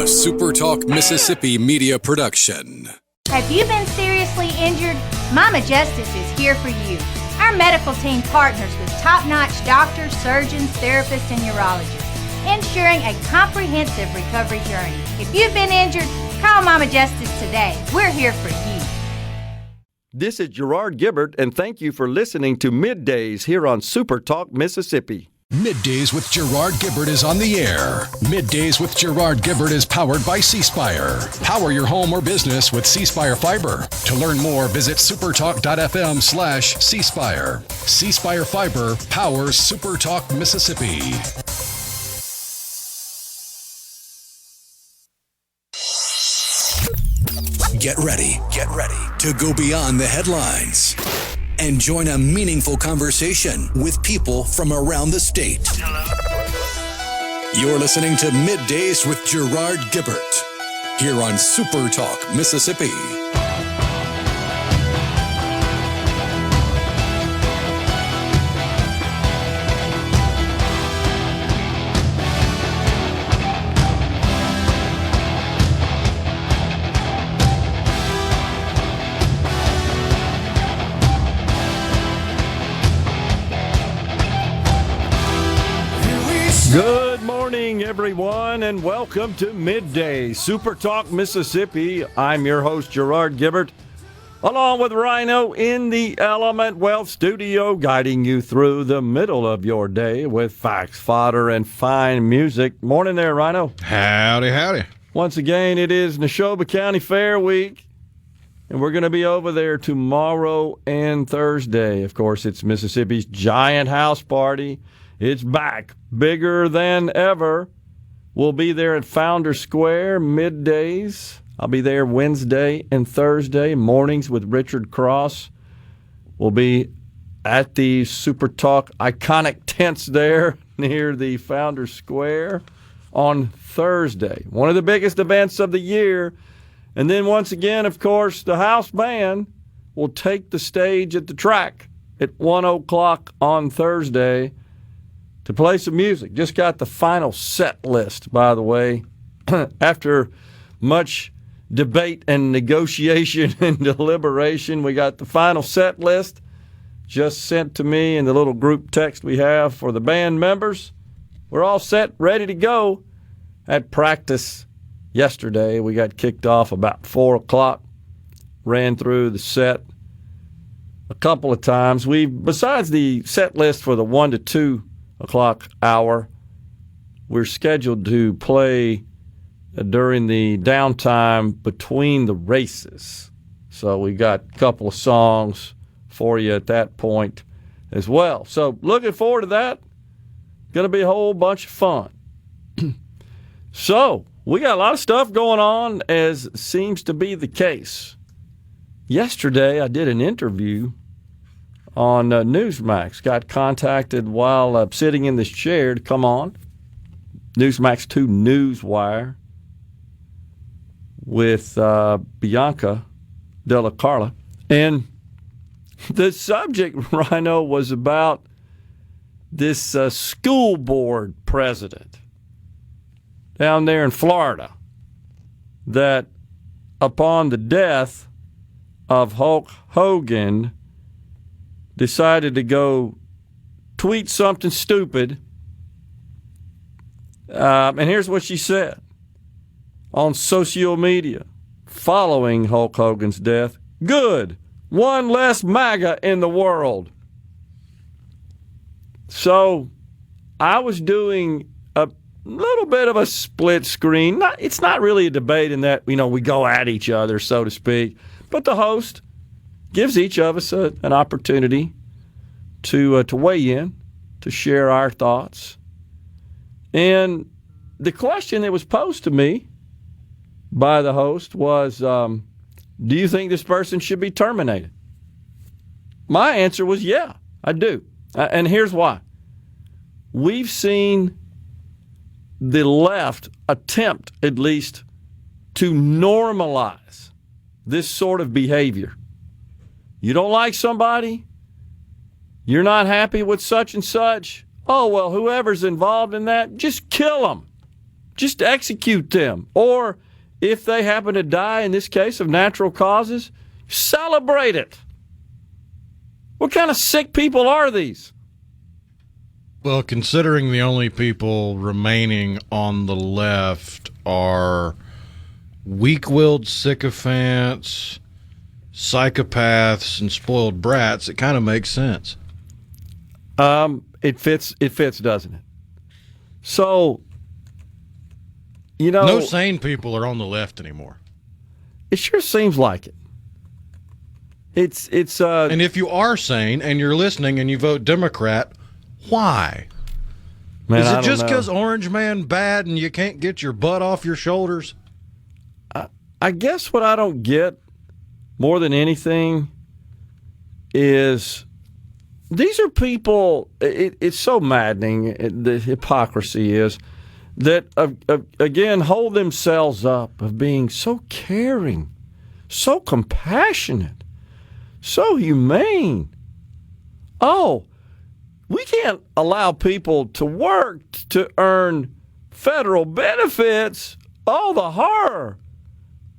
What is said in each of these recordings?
SuperTalk Mississippi media production. Have you been seriously injured? Mama Justice is here for you. Our medical team partners with top-notch doctors, surgeons, therapists, and urologists, ensuring a comprehensive recovery journey. If you've been injured, call Mama Justice today. We're here for you. This is Gerard Gibert, and thank you for listening to MidDays here on SuperTalk Mississippi. MidDays with Gerard Gibert is on the air. MidDays with Gerard Gibert is powered by C-Spire. Power your home or business with C-Spire Fiber. To learn more, visit supertalk.fm/C-Spire. C-Spire Fiber powers SuperTalk Mississippi. Get ready to go beyond the headlines and join a meaningful conversation with people from around the state. You're listening to MidDays with Gerard Gibert here on SuperTalk Mississippi. Good morning, everyone, and welcome to Midday SuperTalk Mississippi. I'm your host, Gerard Gibert, along with Rhino in the Element Wealth Studio, guiding you through the middle of your day with facts, fodder, and fine music. Morning there, Rhino. Howdy, howdy. Once again, it is Neshoba County Fair Week, and we're going to be over there tomorrow and Thursday. Of course, it's Mississippi's giant house party. It's back, bigger than ever. We'll be there at Founder Square, MidDays. I'll be there Wednesday and Thursday, mornings with Richard Cross. We'll be at the SuperTalk iconic tents there near the Founder Square on Thursday. One of the biggest events of the year. And then once again, of course, the house band will take the stage at the track at 1 o'clock on Thursday to play some music. Just got the final set list, by the way. After much debate and negotiation and deliberation, we got the final set list just sent to me in the little group text we have for the band members. We're all set, ready to go. At practice yesterday, we got kicked off about 4 o'clock, ran through the set a couple of times. Besides the set list for the 1 to 2 o'clock hour, we're scheduled to play during the downtime between the races. So we got a couple of songs for you at that point as well. So looking forward to that. Going to be a whole bunch of fun. So we got a lot of stuff going on, as seems to be the case. Yesterday I did an interview on Newsmax. Got contacted while sitting in this chair to come on. Newsmax 2 Newswire with Bianca Della Carla. And the subject, Rhino, was about this school board president down there in Florida that upon the death of Hulk Hogan decided to go tweet something stupid. And here's what she said on social media following Hulk Hogan's death. Good. One less MAGA in the world. So I was doing a little bit of a split screen. It's not really a debate in that, we go at each other, so to speak. But the host gives each of us an opportunity to weigh in, to share our thoughts. And the question that was posed to me by the host was, do you think this person should be terminated? My answer was, yeah, I do. And here's why. We've seen the left attempt, at least, to normalize this sort of behavior. You don't like somebody? You're not happy with such and such? Oh, well, whoever's involved in that, just kill them. just execute them. Or if they happen to die, in this case of natural causes, celebrate it. What kind of sick people are these? Well, considering the only people remaining on the left are weak-willed sycophants, psychopaths, and spoiled brats, it kind of makes sense. It fits, doesn't it? So, no sane people are on the left anymore. It sure seems like it. It's and if you are sane and you're listening and you vote Democrat, why? Man, is I it just don't know. because Orange Man bad and you can't get your butt off your shoulders? I guess what I don't get more than anything is these are people, it's so maddening, the hypocrisy is, that, again, hold themselves up of being so caring, so compassionate, so humane. Oh, we can't allow people to work to earn federal benefits. Oh, the horror.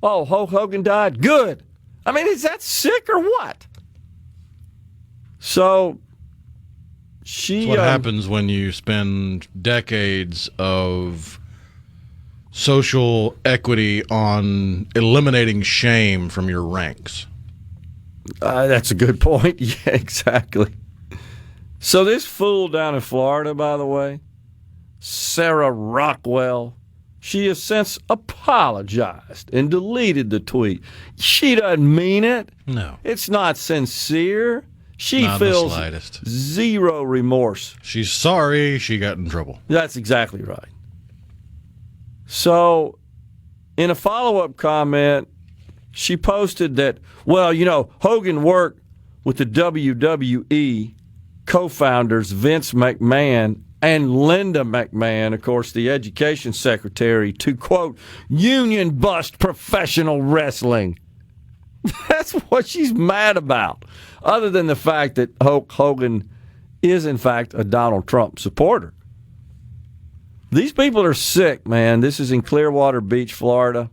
Oh, Hulk Hogan died? Good. I mean, is that sick or what? So, That's what happens when you spend decades of social equity on eliminating shame from your ranks. That's a good point. Yeah, exactly. So this fool down in Florida, by the way, Sarah Rockwell, she has since apologized and deleted the tweet. She doesn't mean it. No. It's not sincere. She Not the feels slightest. zero remorse. She's sorry she got in trouble. That's exactly right. So, in a follow-up comment, she posted that, well, Hogan worked with the WWE co-founders Vince McMahon and Linda McMahon, of course, the education secretary, to, quote, union bust professional wrestling. That's what she's mad about, other than the fact that Hulk Hogan is, in fact, a Donald Trump supporter. These people are sick, man. This is in Clearwater Beach, Florida.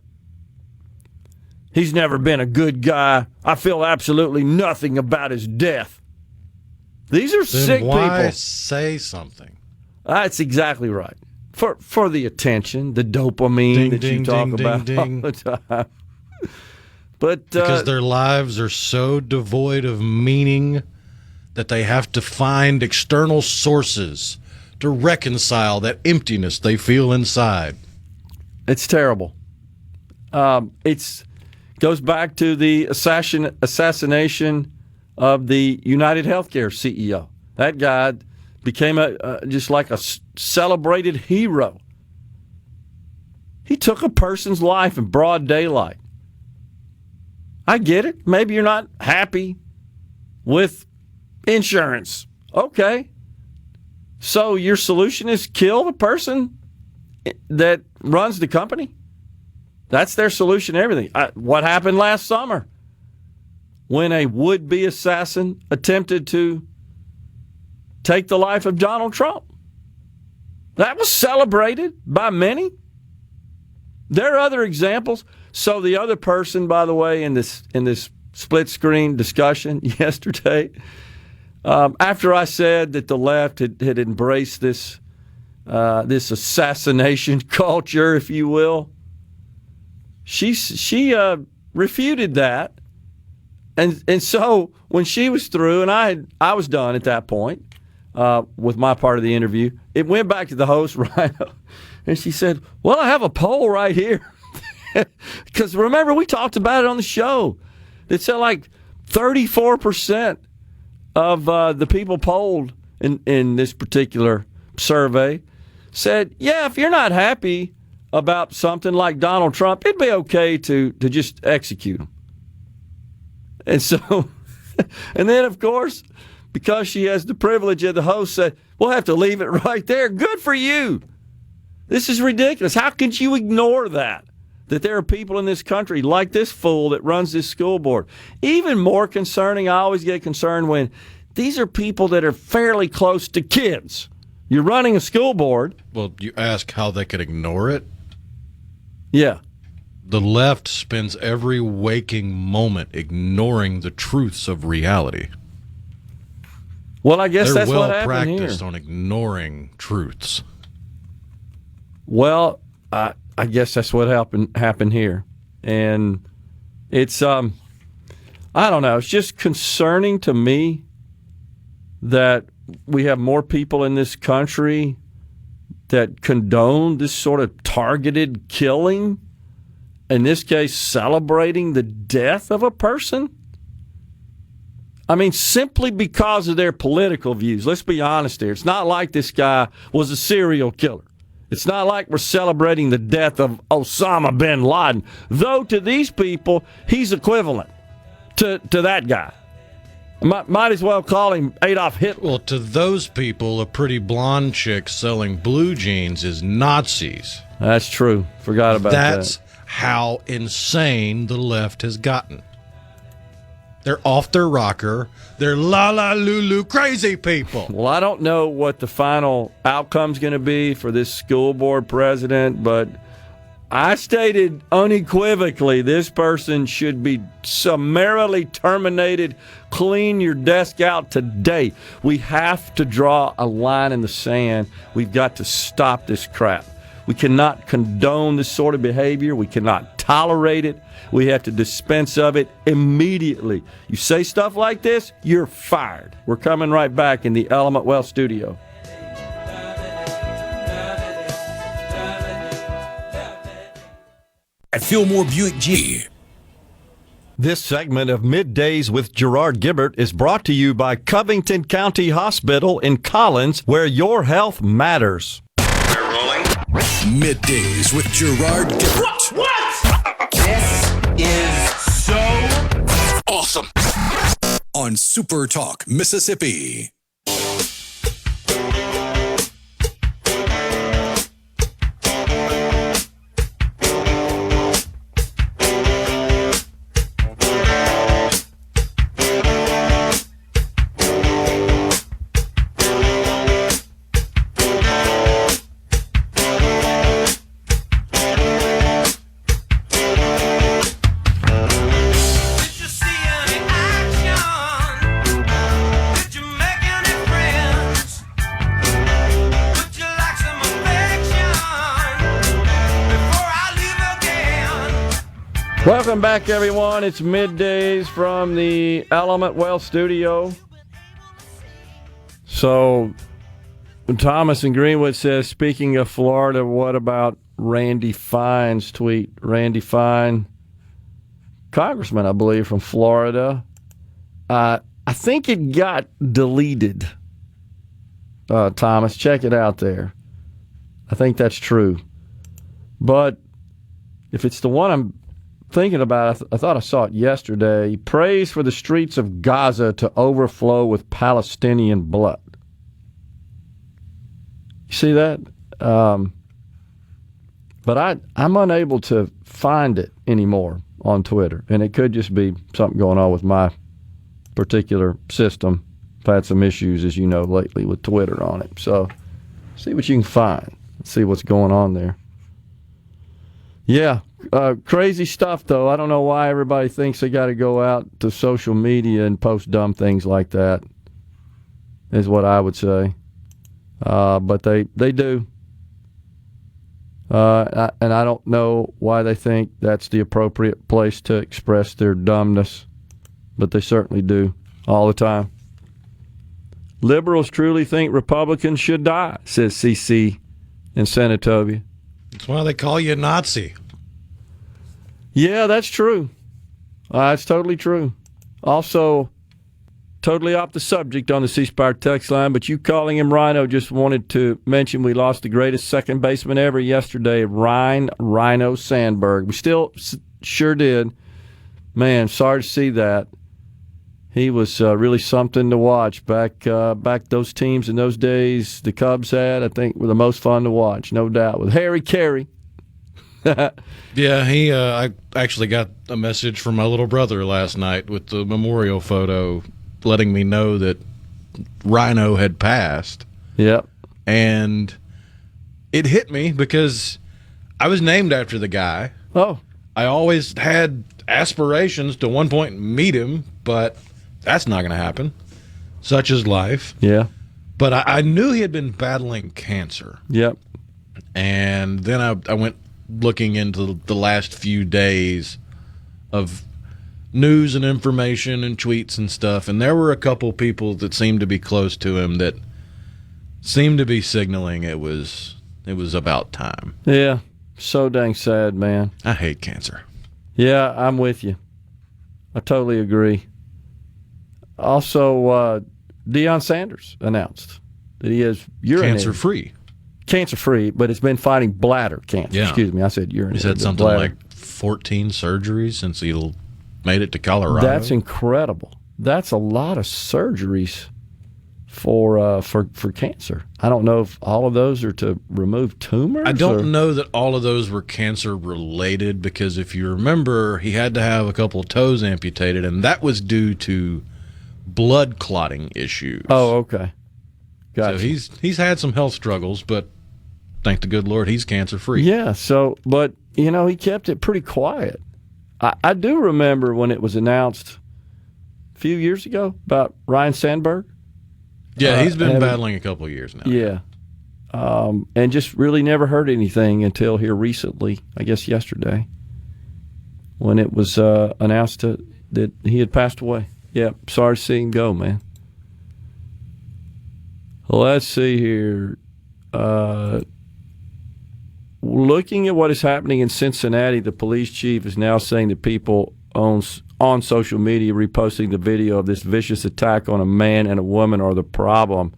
He's never been a good guy. I feel absolutely nothing about his death. These are sick people. Why say something? That's exactly right. For the attention, the dopamine that you talk about all the time. But because their lives are so devoid of meaning that they have to find external sources to reconcile that emptiness they feel inside. It's terrible. It goes back to the assassination of the United Healthcare CEO. That guy became just like a celebrated hero. He took a person's life in broad daylight. I get it. Maybe you're not happy with insurance. Okay. So your solution is kill the person that runs the company? That's their solution to everything. What happened last summer when a would-be assassin attempted to take the life of Donald Trump? That was celebrated by many. There are other examples. So the other person, by the way, in this split-screen discussion yesterday, after I said that the left had embraced this assassination culture, if you will, she refuted that, and so when she was through, and I was done at that point with my part of the interview, it went back to the host, right, and she said, "Well, I have a poll right here." Because remember, we talked about it on the show. It said like 34% of the people polled in this particular survey said, yeah, if you're not happy about something like Donald Trump, it'd be okay to just execute him. And so, and then, of course, because she has the privilege of the host, said, we'll have to leave it right there. Good for you. This is ridiculous. How could you ignore that? That there are people in this country like this fool that runs this school board. Even more concerning, I always get concerned when these are people that are fairly close to kids. You're running a school board. Well, you ask how they could ignore it? Yeah. The left spends every waking moment ignoring the truths of reality. Well, I guess They're that's well what happened here. practiced on ignoring truths. Well, I guess that's what happened here. And it's, I don't know, it's just concerning to me that we have more people in this country that condone this sort of targeted killing, in this case, celebrating the death of a person. I mean, simply because of their political views. Let's be honest here. It's not like this guy was a serial killer. It's not like we're celebrating the death of Osama bin Laden, though to these people, he's equivalent to that guy. Might as well call him Adolf Hitler. Well, to those people, a pretty blonde chick selling blue jeans is Nazis. That's true. Forgot about that. That's how insane the left has gotten. They're off their rocker. They're la lulu crazy people. Well, I don't know what the final outcome's going to be for this school board president, but I stated unequivocally this person should be summarily terminated. Clean your desk out today. We have to draw a line in the sand. We've got to stop this crap. We cannot condone this sort of behavior. We cannot tolerate it. We have to dispense of it immediately. You say stuff like this, you're fired. We're coming right back in the Element Wealth studio. At Fillmore Buick G. This segment of Middays with Gerard Gibert is brought to you by Covington County Hospital in Collins, where your health matters. We're rolling. Middays with Gerard Gibert. What? This is so Awesome. On SuperTalk, Mississippi. Welcome back, everyone. It's Middays from the Element Wealth studio. So, Thomas in Greenwood says, speaking of Florida, what about Randy Fine's tweet? Randy Fine, congressman, I believe, from Florida. I think it got deleted. Thomas, check it out there. I think that's true. But if it's the one I'm thinking about, I thought I saw it yesterday. He prays for the streets of Gaza to overflow with Palestinian blood. You see that? But I'm unable to find it anymore on Twitter. And it could just be something going on with my particular system. I've had some issues, as you know, lately with Twitter on it. So see what you can find. See what's going on there. Yeah. Crazy stuff, though. I don't know why everybody thinks they got to go out to social media and post dumb things like that, is what I would say. But they do. And I don't know why they think that's the appropriate place to express their dumbness, but they certainly do all the time. Liberals truly think Republicans should die, says CC in Senatobia. That's why they call you a Nazi. Yeah, that's true. That's totally true. Also, totally off the subject on the C Spire text line, but you calling him Rhino, just wanted to mention we lost the greatest second baseman ever yesterday, Rhino Sandberg. We still sure did. Man, sorry to see that. He was really something to watch. Back those teams in those days the Cubs had, I think, were the most fun to watch, no doubt, with Harry Carey. Yeah, I actually got a message from my little brother last night with the memorial photo letting me know that Rhino had passed. Yep. And it hit me because I was named after the guy. Oh, I always had aspirations to one point meet him, but that's not going to happen. Such is life. yeah. But I knew he had been battling cancer. Yep. And then I went looking into the last few days of news and information and tweets and stuff, and there were a couple people that seemed to be close to him that seemed to be signaling it was about time. Yeah. So dang sad, man. I hate cancer. Yeah, I'm with you. I totally agree. Also, Deion Sanders announced that he has urinary. Cancer-free. Cancer-free, but it's been fighting bladder cancer. Yeah. Excuse me, I said urinary. He's had something bladder. like 14 surgeries since he made it to Colorado. That's incredible. That's a lot of surgeries for cancer. I don't know if all of those are to remove tumors. I don't know that all of those were cancer-related, because if you remember, he had to have a couple of toes amputated, and that was due to blood clotting issues. Oh, okay. Gotcha. So he's had some health struggles, but thank the good Lord he's cancer-free. Yeah, but, he kept it pretty quiet. I do remember when it was announced a few years ago about Ryan Sandberg. Yeah, he's been battling a couple of years now. Yeah. And just really never heard anything until here recently, I guess yesterday, when it was announced that he had passed away. Yeah, sorry to see him go, man. Let's see here. Looking at what is happening in Cincinnati, the police chief is now saying that people on social media reposting the video of this vicious attack on a man and a woman are the problem.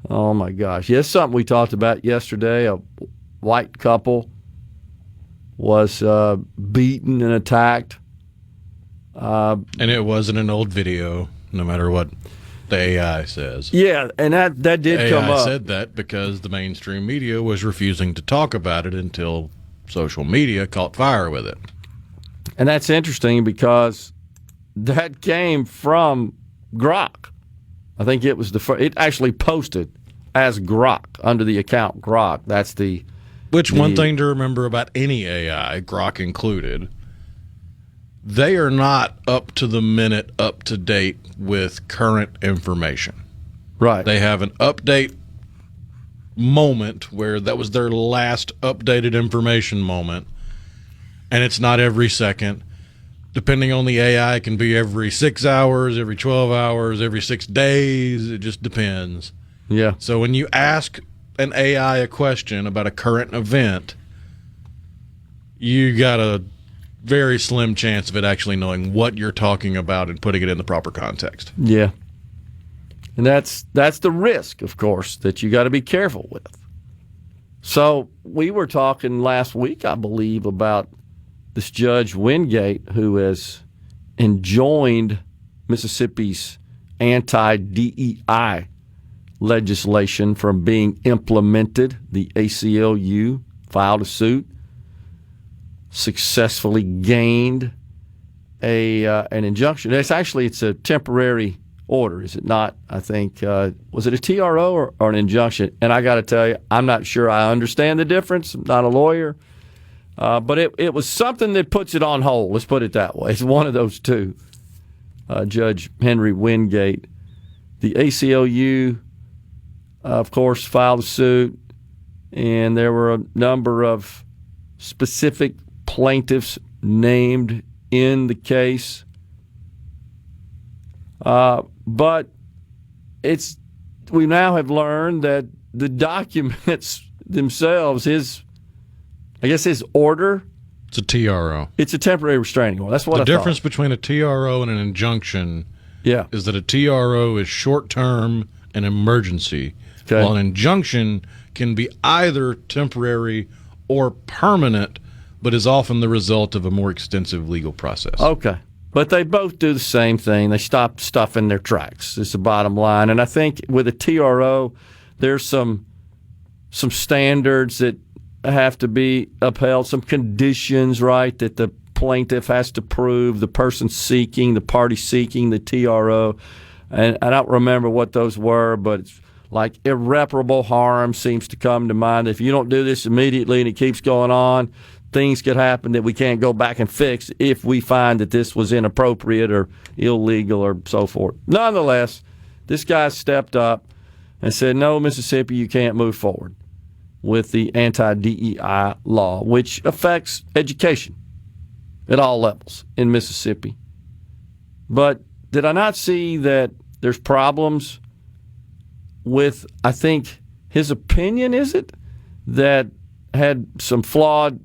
Oh, my gosh. Yeah, it's something we talked about yesterday. A white couple was beaten and attacked. And it wasn't an old video, no matter what the AI says. Yeah, and that did come up. AI said that because the mainstream media was refusing to talk about it until social media caught fire with it. And that's interesting because that came from Grok. I think it was it actually posted as Grok under the account Grok. That's one thing to remember about any AI, Grok included, they are not up to the minute, up to date with current information. Right. They have an update moment where that was their last updated information moment, and it's not every second. Depending on the AI, it can be every 6 hours, every 12 hours, every 6 days. It just depends. Yeah. So when you ask an AI a question about a current event, you got a very slim chance of it actually knowing what you're talking about and putting it in the proper context. Yeah. And that's the risk, of course, that you got to be careful with. So we were talking last week, I believe, about this Judge Wingate who has enjoined Mississippi's anti-DEI legislation from being implemented. The ACLU filed a suit, successfully gained an injunction. It's a temporary order, is it not? I think, was it a TRO or an injunction? And I got to tell you, I'm not sure I understand the difference. I'm not a lawyer. But it was something that puts it on hold. Let's put it that way. It's one of those two. Judge Henry Wingate. The ACLU, of course, filed a suit, and there were a number of specific plaintiffs named in the case. But we now have learned that the documents themselves, his order. It's a TRO. It's a temporary restraining order. That's what the difference between a TRO and an injunction is that a TRO is short-term and emergency, while an injunction can be either temporary or permanent, but is often the result of a more extensive legal process. Okay. But they both do the same thing. They stop stuff in their tracks. It's the bottom line. And I think with a TRO, there's some standards that have to be upheld, some conditions, right, that the plaintiff has to prove, the person seeking, the party seeking the TRO. And I don't remember what those were, but it's like irreparable harm seems to come to mind. If you don't do this immediately and it keeps going on, things could happen that we can't go back and fix if we find that this was inappropriate or illegal or so forth. Nonetheless, this guy stepped up and said, no, Mississippi, you can't move forward with the anti-DEI law, which affects education at all levels in Mississippi. But did I not see that there's problems with, I think, his opinion, is it, that had some flawed,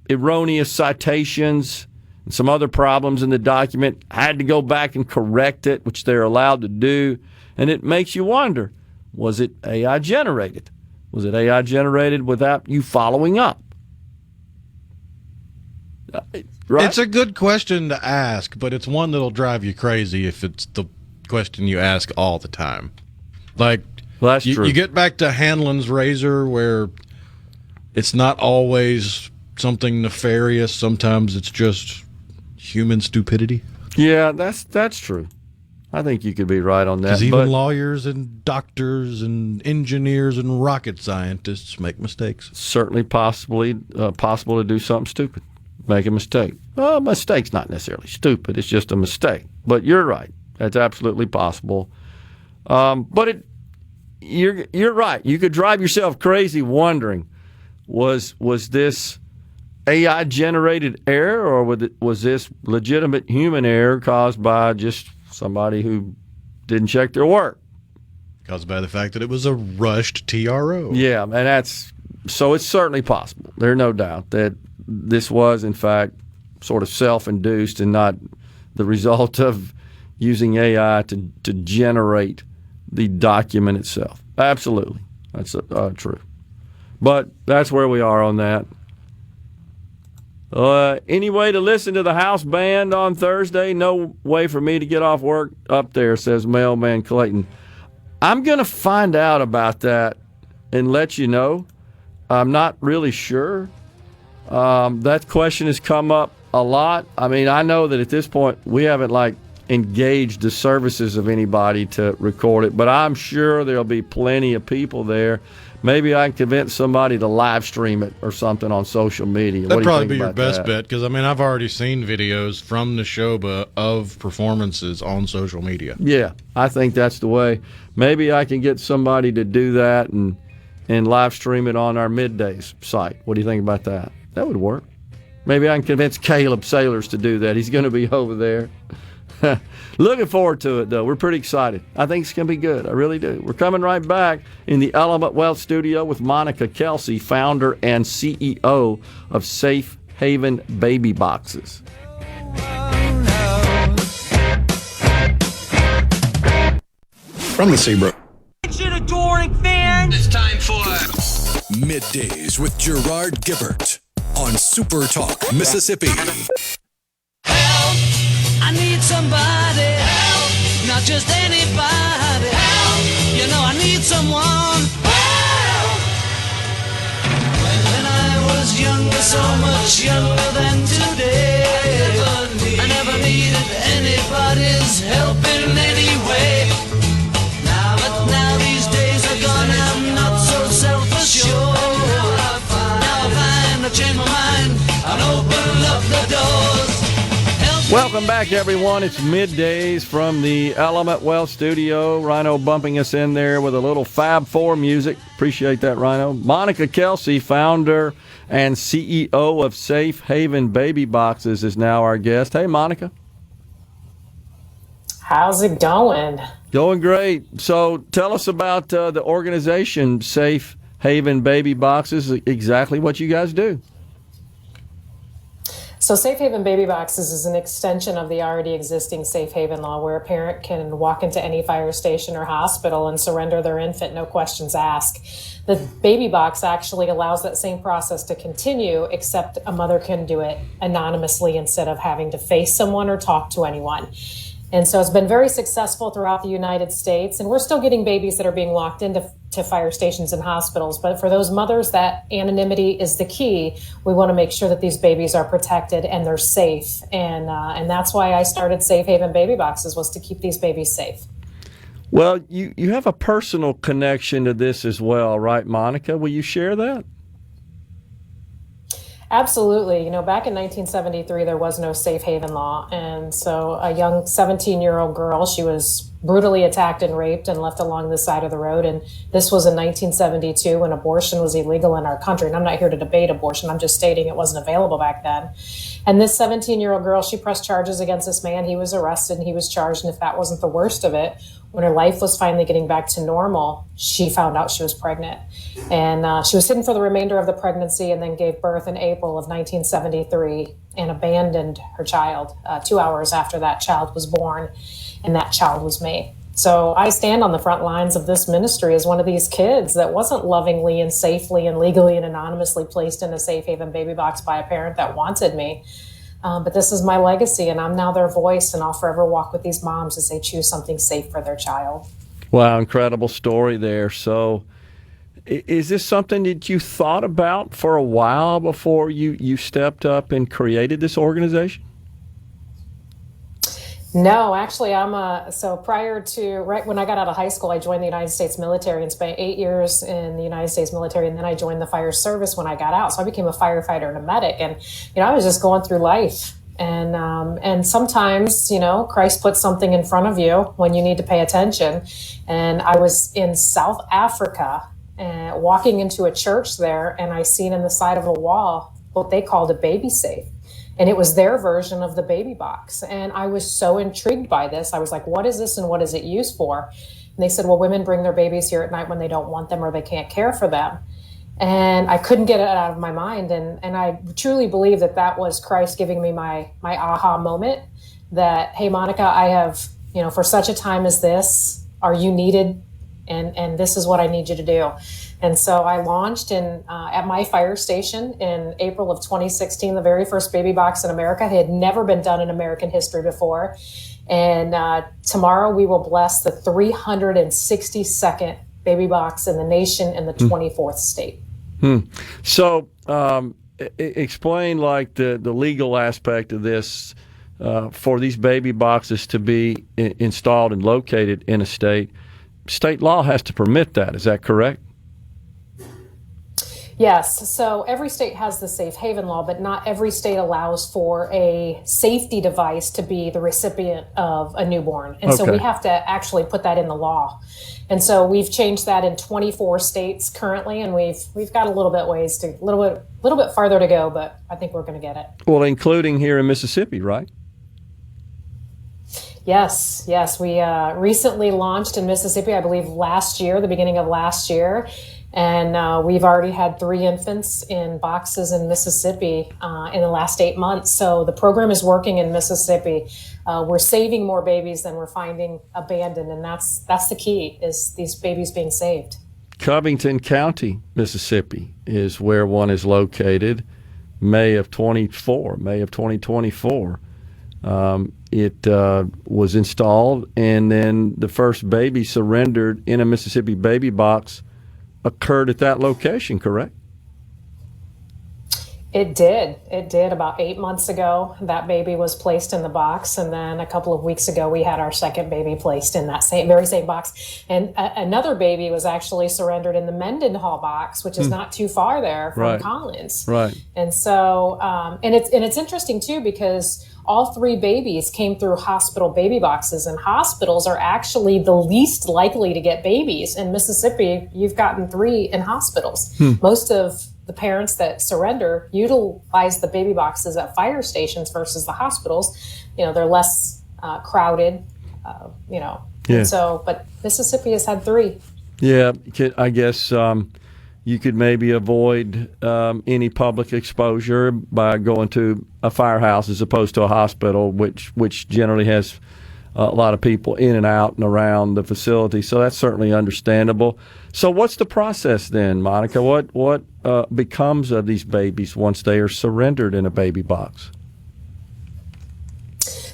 erroneous citations and some other problems in the document, had to go back and correct it, which they're allowed to do. And it makes you wonder, was it AI generated? Was it AI generated without you following up? Right? It's a good question to ask, but it's one that'll drive you crazy if it's the question you ask all the time. Like, Well, that's true. You get back to Hanlon's razor, where it's not always something nefarious. Sometimes it's just human stupidity. Yeah, that's true. I think you could be right on that. Because even but lawyers and doctors and engineers and rocket scientists make mistakes. certainly possible to do something stupid, make a mistake. Well, a mistake's not necessarily stupid. It's just a mistake. But you're right. That's absolutely possible. But you're right. You could drive yourself crazy wondering, was this AI generated error, or was this legitimate human error caused by just somebody who didn't check their work? Caused by the fact that it was a rushed TRO. Yeah, and so it's certainly possible. There's no doubt that this was, in fact, sort of self-induced and not the result of using AI to generate the document itself. Absolutely. That's true. But that's where we are on that. Any way to listen to the house band on Thursday? No way for me to get off work up there, says Mailman Clayton. I'm going to find out about that and let you know. I'm not really sure. That question has come up a lot. I mean, I know that at this point we haven't engaged the services of anybody to record it, but I'm sure there'll be plenty of people there. Maybe I can convince somebody to live stream it or something on social media. That'd probably be your best bet, because I've already seen videos from the Neshoba of performances on social media. Yeah, I think that's the way. Maybe I can get somebody to do that and live stream it on our MidDays site. What do you think about that? That would work. Maybe I can convince Caleb Sailors to do that. He's going to be over there. Looking forward to it, though. We're pretty excited. I think it's going to be good. I really do. We're coming right back in the Element Wealth studio with Monica Kelsey, founder and CEO of Safe Haven Baby Boxes. From the Seabrook. Attention, adoring fans. It's time for Middays with Gerard Gibert on SuperTalk, Mississippi. Help! I need somebody. Help! Not just anybody. Help! You know I need someone. Help! When I was younger, so much younger than today, I never needed anybody's help in any way. But now these days are gone, I'm not so self-assured. Now I find I've changed my mind, I'll open up the doors. Welcome back, everyone. It's Middays from the Element Wealth studio. Rhino bumping us in there with a little Fab Four music. Appreciate that, Rhino. Monica Kelsey, founder and CEO of Safe Haven Baby Boxes, is now our guest. Hey, Monica. How's it going? Going great. So tell us about the organization, Safe Haven Baby Boxes, exactly what you guys do. So Safe Haven Baby Boxes is an extension of the already existing Safe Haven law, where a parent can walk into any fire station or hospital and surrender their infant, no questions asked. The baby box actually allows that same process to continue, except a mother can do it anonymously instead of having to face someone or talk to anyone. And so it's been very successful throughout the United States, and we're still getting babies that are being locked into fire stations and hospitals. But for those mothers, that anonymity is the key. We want to make sure that these babies are protected and they're safe. And that's why I started Safe Haven Baby Boxes, was to keep these babies safe. Well, you have a personal connection to this as well, right, Monica? Will you share that? Absolutely. Back in 1973, there was no safe haven law. And so a young 17-year-old girl, she was brutally attacked and raped and left along the side of the road. And this was in 1972 when abortion was illegal in our country. And I'm not here to debate abortion. I'm just stating it wasn't available back then. And this 17-year-old girl, she pressed charges against this man. He was arrested and he was charged. And if that wasn't the worst of it, when her life was finally getting back to normal, she found out she was pregnant. And she was hidden for the remainder of the pregnancy and then gave birth in April of 1973 and abandoned her child 2 hours after that child was born. And that child was me. So I stand on the front lines of this ministry as one of these kids that wasn't lovingly and safely and legally and anonymously placed in a safe haven baby box by a parent that wanted me. But this is my legacy, and I'm now their voice, and I'll forever walk with these moms as they choose something safe for their child. Wow, incredible story there. So is this something that you thought about for a while before you stepped up and created this organization? No, actually, so prior to, right when I got out of high school, I joined the United States military and spent 8 years in the United States military. And then I joined the fire service when I got out. So I became a firefighter and a medic. And, I was just going through life. And sometimes, Christ puts something in front of you when you need to pay attention. And I was in South Africa and walking into a church there, and I seen in the side of a wall what they called a baby safe. And it was their version of the baby box. And I was so intrigued by this. I was like, what is this and what is it used for? And they said, well, women bring their babies here at night when they don't want them or they can't care for them. And I couldn't get it out of my mind. And I truly believe that was Christ giving me my aha moment that, hey, Monica, I have, for such a time as this, are you needed? And this is what I need you to do. And so I launched at my fire station in April of 2016, the very first baby box in America. It had never been done in American history before. And tomorrow we will bless the 362nd baby box in the nation in the 24th state. So explain like the legal aspect of this for these baby boxes to be installed and located in a state. State law has to permit that. Is that correct? Yes. So every state has the safe haven law, but not every state allows for a safety device to be the recipient of a newborn. And so we have to actually put that in the law. And so we've changed that in 24 states currently, and we've got a little bit farther to go, but I think we're going to get it. Well, including here in Mississippi, right? Yes. We recently launched in Mississippi, I believe the beginning of last year. And we've already had 3 infants in boxes in Mississippi in the last 8 months. So the program is working in Mississippi. We're saving more babies than we're finding abandoned. And that's the key, is these babies being saved. Covington County, Mississippi is where one is located. May of 2024. It was installed, and then the first baby surrendered in a Mississippi baby box occurred at that location, correct? It did about 8 months ago. That baby was placed in the box, and then a couple of weeks ago we had our second baby placed in that very same box. And another baby was actually surrendered in the Mendenhall box, which is not too far there from Collins. Right. And so and it's interesting too, because all 3 babies came through hospital baby boxes, and hospitals are actually the least likely to get babies. In Mississippi, you've gotten 3 in hospitals. Most of the parents that surrender utilize the baby boxes at fire stations versus the hospitals. They're less crowded, Yeah. And so, but Mississippi has had 3. Yeah, I guess you could maybe avoid any public exposure by going to a firehouse as opposed to a hospital, which generally has a lot of people in and out and around the facility. So that's certainly understandable. So what's the process then, Monica? What becomes of these babies once they are surrendered in a baby box?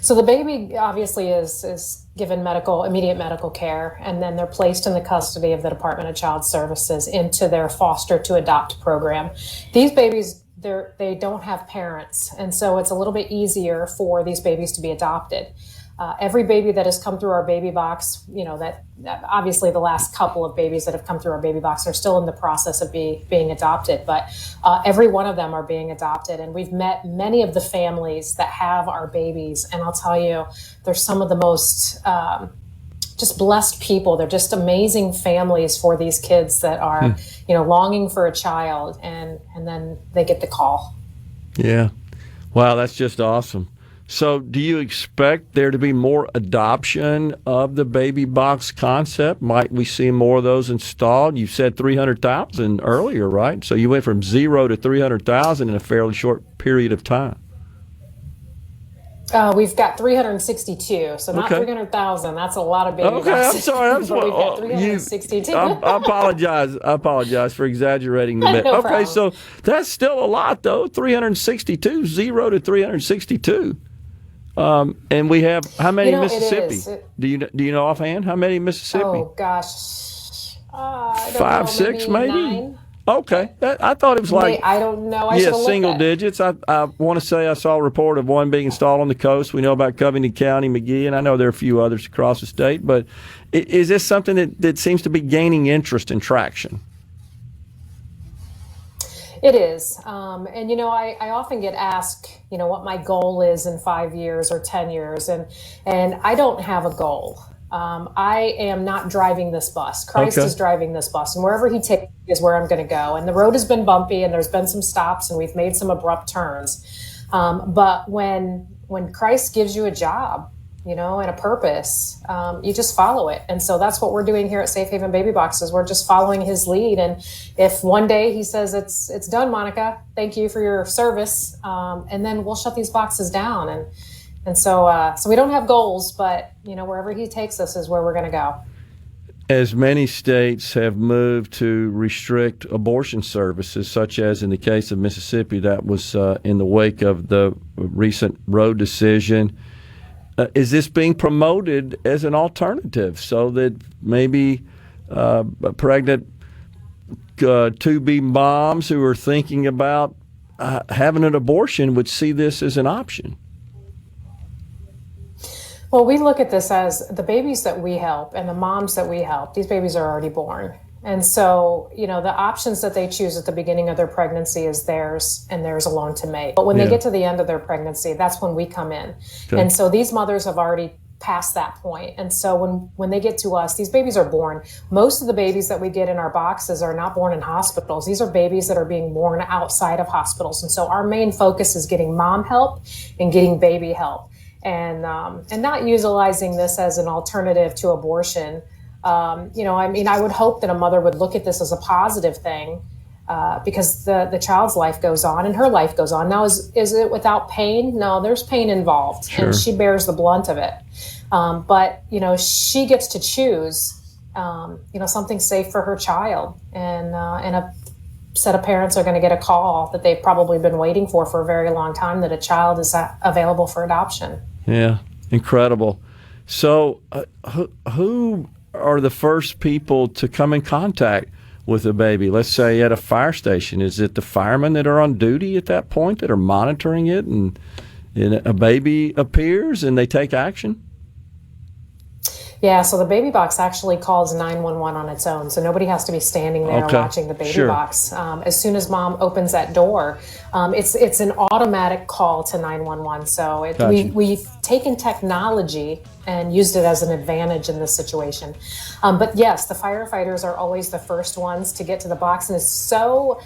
So the baby obviously is given immediate medical care, and then they're placed in the custody of the Department of Child Services into their foster to adopt program. These babies, they don't have parents, and so it's a little bit easier for these babies to be adopted. every baby that has come through our baby box, that obviously the last couple of babies that have come through our baby box are still in the process of being adopted, but every one of them are being adopted. And we've met many of the families that have our babies. And I'll tell you, they're some of the most just blessed people. They're just amazing families for these kids that are, longing for a child, and then they get the call. Yeah. Wow, that's just awesome. So do you expect there to be more adoption of the baby box concept? Might we see more of those installed? You said 300,000 earlier, right? So you went from 0 to 300,000 in a fairly short period of time. We've got 362, so not 300,000. That's a lot of baby boxes. Okay, I'm sorry. We've got 362. I apologize. I apologize for exaggerating a bit. No okay, problem. so that's still a lot, though. 362, 0 to 362. And we have how many Mississippi? Do you know offhand how many Mississippi? Oh gosh, I don't 5, know, 6, maybe. 9? Okay, I thought it was like I don't know. I single digits. I want to say I saw a report of one being installed on the coast. We know about Covington County, McGee, and I know there are a few others across the state. But is this something that seems to be gaining interest and traction? It is. And, I often get asked, what my goal is in 5 years or 10 years. And I don't have a goal. I am not driving this bus. Christ is driving this bus. And wherever he takes me is where I'm going to go. And the road has been bumpy and there's been some stops and we've made some abrupt turns. But when Christ gives you a job, and a purpose, you just follow it. And so that's what we're doing here at Safe Haven Baby Boxes. We're just following his lead. And if one day he says, it's done, Monica, thank you for your service. And then we'll shut these boxes down. And so we don't have goals, but, wherever he takes us is where we're going to go. As many states have moved to restrict abortion services, such as in the case of Mississippi, that was in the wake of the recent Roe decision. Is this being promoted as an alternative so that maybe pregnant to-be moms who are thinking about having an abortion would see this as an option? Well, we look at this as the babies that we help and the moms that we help, these babies are already born. And so, the options that they choose at the beginning of their pregnancy is theirs and theirs alone to make. But when they get to the end of their pregnancy, that's when we come in. Okay. And so these mothers have already passed that point. And so when they get to us, these babies are born. Most of the babies that we get in our boxes are not born in hospitals. These are babies that are being born outside of hospitals. And so our main focus is getting mom help and getting baby help. And not utilizing this as an alternative to abortion. I would hope that a mother would look at this as a positive thing because the child's life goes on and her life goes on. Now, is it without pain? No, there's pain involved, and she bears the blunt of it. But she gets to choose, something safe for her child, and a set of parents are going to get a call that they've probably been waiting for a very long time, that a child is available for adoption. Yeah, incredible. So who are the first people to come in contact with a baby? Let's say at a fire station. Is it the firemen that are on duty at that point that are monitoring it, and a baby appears and they take action? Yeah, so the baby box actually calls 911 on its own. So nobody has to be standing there watching the baby box. As soon as mom opens that door, it's an automatic call to 911. So we've taken technology and used it as an advantage in this situation. But yes, the firefighters are always the first ones to get to the box. And it's so...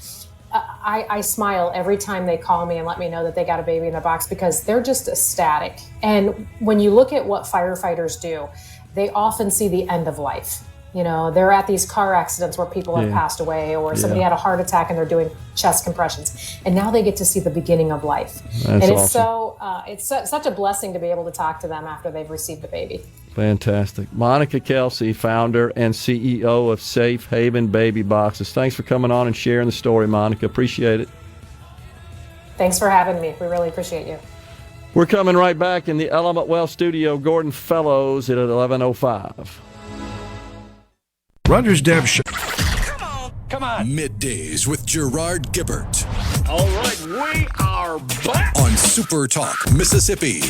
I smile every time they call me and let me know that they got a baby in the box, because they're just ecstatic. And when you look at what firefighters do, they often see the end of life. They're at these car accidents where people have passed away, or somebody had a heart attack and they're doing chest compressions. And now they get to see the beginning of life. That's awesome. It's such a blessing to be able to talk to them after they've received a baby. Fantastic. Monica Kelsey, founder and CEO of Safe Haven Baby Boxes. Thanks for coming on and sharing the story, Monica. Appreciate it. Thanks for having me. We really appreciate you. We're coming right back in the Element Well studio. Gordon Fellows at 11:05. Rogers Deb Show. Come on. Middays with Gerard Gibert All right, we are back. on SuperTalk, Mississippi.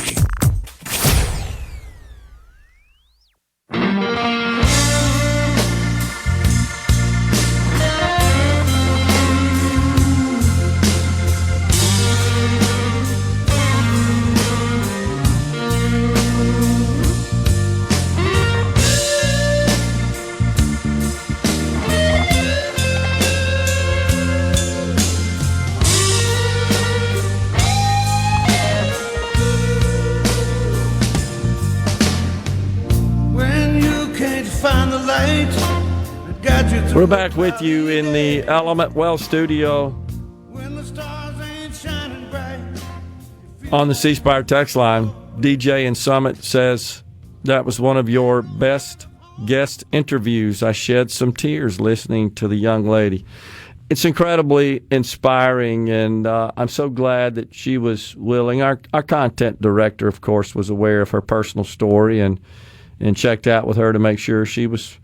We're back with you in the Element Well studio on the C Spire text line. DJ in Summit says that was one of your best guest interviews. I shed some tears listening to the young lady. It's incredibly inspiring, and I'm so glad that she was willing. Our content director, of course, was aware of her personal story and checked out with her to make sure she was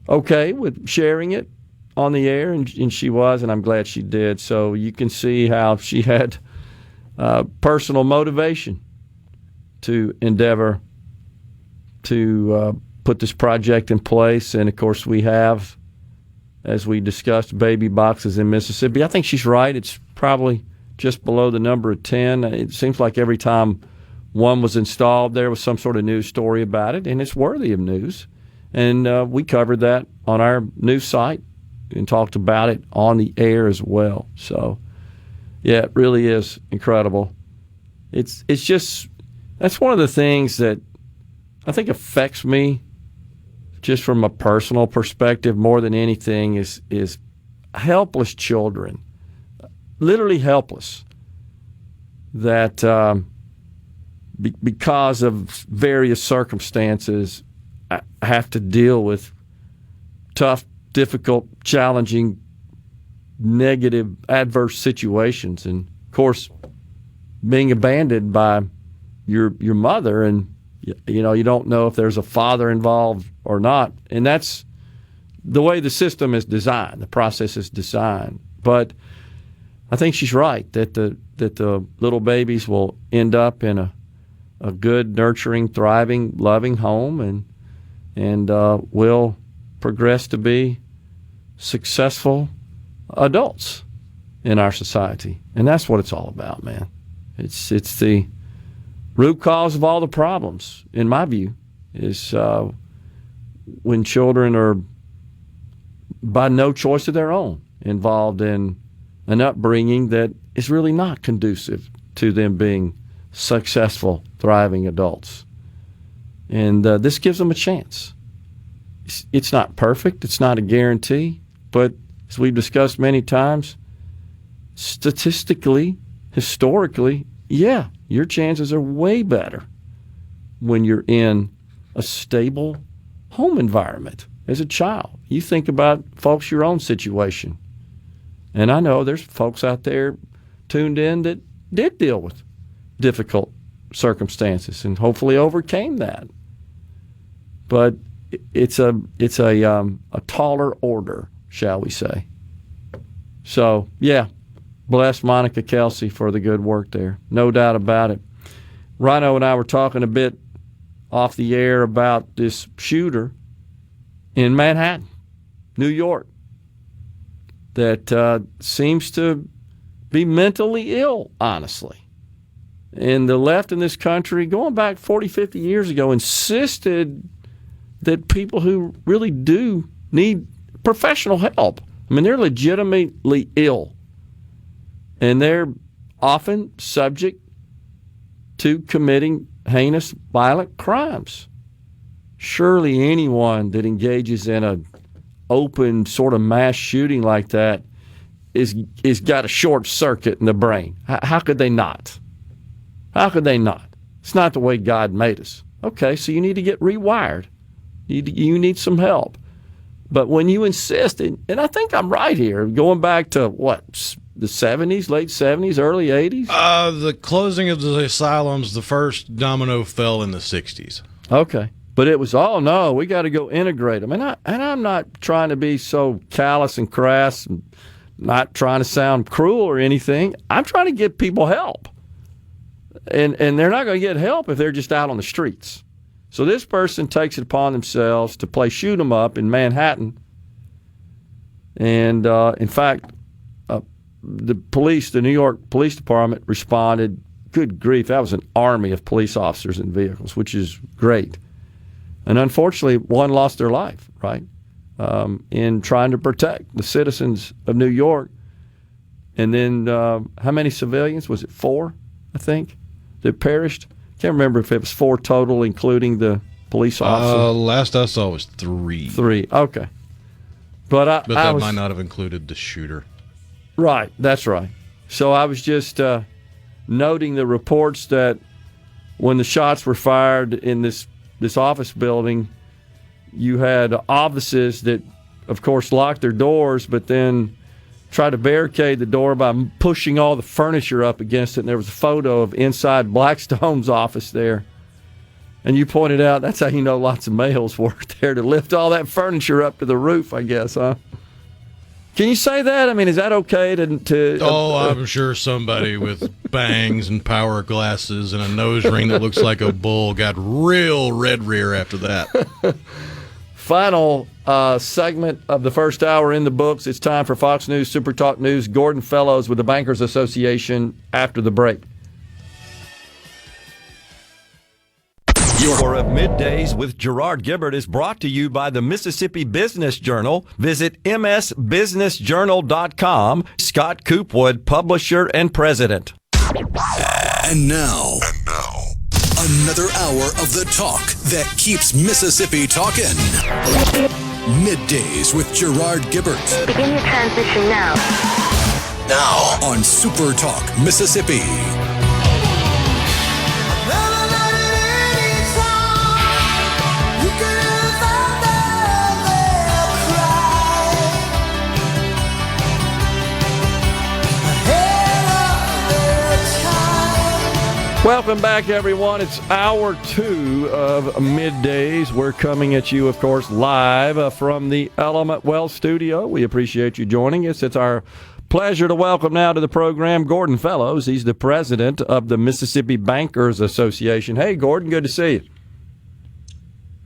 okay with sharing it on the air, and she was, and I'm glad she did. So you can see how she had personal motivation to endeavor to put this project in place. And, of course, we have, as we discussed, baby boxes in Mississippi. I think she's right. It's probably just below the number of 10. It seems like every time one was installed, there was some sort of news story about it, and it's worthy of news. And we covered that on our news site and talked about it on the air as well. So, yeah, it really is incredible. It's just, that's one of the things that I think affects me just from a personal perspective more than anything is helpless children, literally helpless, that because of various circumstances have to deal with tough, difficult, challenging, negative, adverse situations. And, of course, being abandoned by your mother, and you don't know if there's a father involved or not. And that's the way the system is designed, the process is designed. But I think she's right that the little babies will end up in a good, nurturing, thriving, loving home, and will progress to be successful adults in our society. And that's what it's all about, man. It's the root cause of all the problems, in my view, is when children are, by no choice of their own, involved in an upbringing that is really not conducive to them being successful, thriving adults. And this gives them a chance. It's not perfect. It's not a guarantee. But as we've discussed many times, statistically, historically, yeah, your chances are way better when you're in a stable home environment as a child. You think about, folks, your own situation. And I know there's folks out there tuned in that did deal with difficult circumstances and hopefully overcame that. But it's a taller order, shall we say. So, yeah, bless Monica Kelsey for the good work there. No doubt about it. Rhino and I were talking a bit off the air about this shooter in Manhattan, New York, that seems to be mentally ill, honestly. And the left in this country, going back 40, 50 years ago, insisted that people who really do need professional help, I mean, they're legitimately ill. And they're often subject to committing heinous, violent crimes. Surely anyone that engages in an open sort of mass shooting like that is got a short circuit in the brain. How could they not? How could they not? It's not the way God made us. Okay, so you need to get rewired. You need some help. But when you insist, and I think I'm right here, going back to what, the 70s, late 70s, early 80s? The closing of the asylums, the first domino fell in the 60s. Okay. But it was, oh, no, we got to go integrate them. And I'm not trying to be so callous and crass and not trying to sound cruel or anything. I'm trying to get people help. And they're not going to get help if they're just out on the streets. So this person takes it upon themselves to play shoot 'em up in Manhattan. And, in fact, the police, the New York Police Department responded. Good grief, that was an army of police officers and vehicles, which is great. And unfortunately, one lost their life, right, in trying to protect the citizens of New York. And then how many civilians? Was it 4, I think, that perished? Can't remember if it was 4 total, including the police officer. Last I saw was 3. 3, okay. But that might not have included the shooter. Right, that's right. So I was just noting the reports that when the shots were fired in this office building, you had offices that, of course, locked their doors, but then tried to barricade the door by pushing all the furniture up against it. And there was a photo of inside Blackstone's office there. And you pointed out that's how you know lots of males worked there to lift all that furniture up to the roof, I guess, huh? Can you say that? I mean, is that okay to I'm sure somebody with bangs and power glasses and a nose ring that looks like a bull got real red rear after that. Final segment of the first hour in the books. It's time for Fox News Super Talk News. Gordon Fellows with the Bankers Association after the break. Your of Middays with Gerard Gibert is brought to you by the Mississippi Business Journal. Visit msbusinessjournal.com. Scott Coopwood, publisher and president. And now, another hour of the talk that keeps Mississippi talking. Middays with Gerard Gibert. Begin your transition now. Now on Super Talk, Mississippi. Welcome back, everyone. It's hour 2 of Middays. We're coming at you, of course, live from the Element Wealth studio. We appreciate you joining us. It's our pleasure to welcome now to the program Gordon Fellows. He's the president of the Mississippi Bankers Association. Hey, Gordon, good to see you.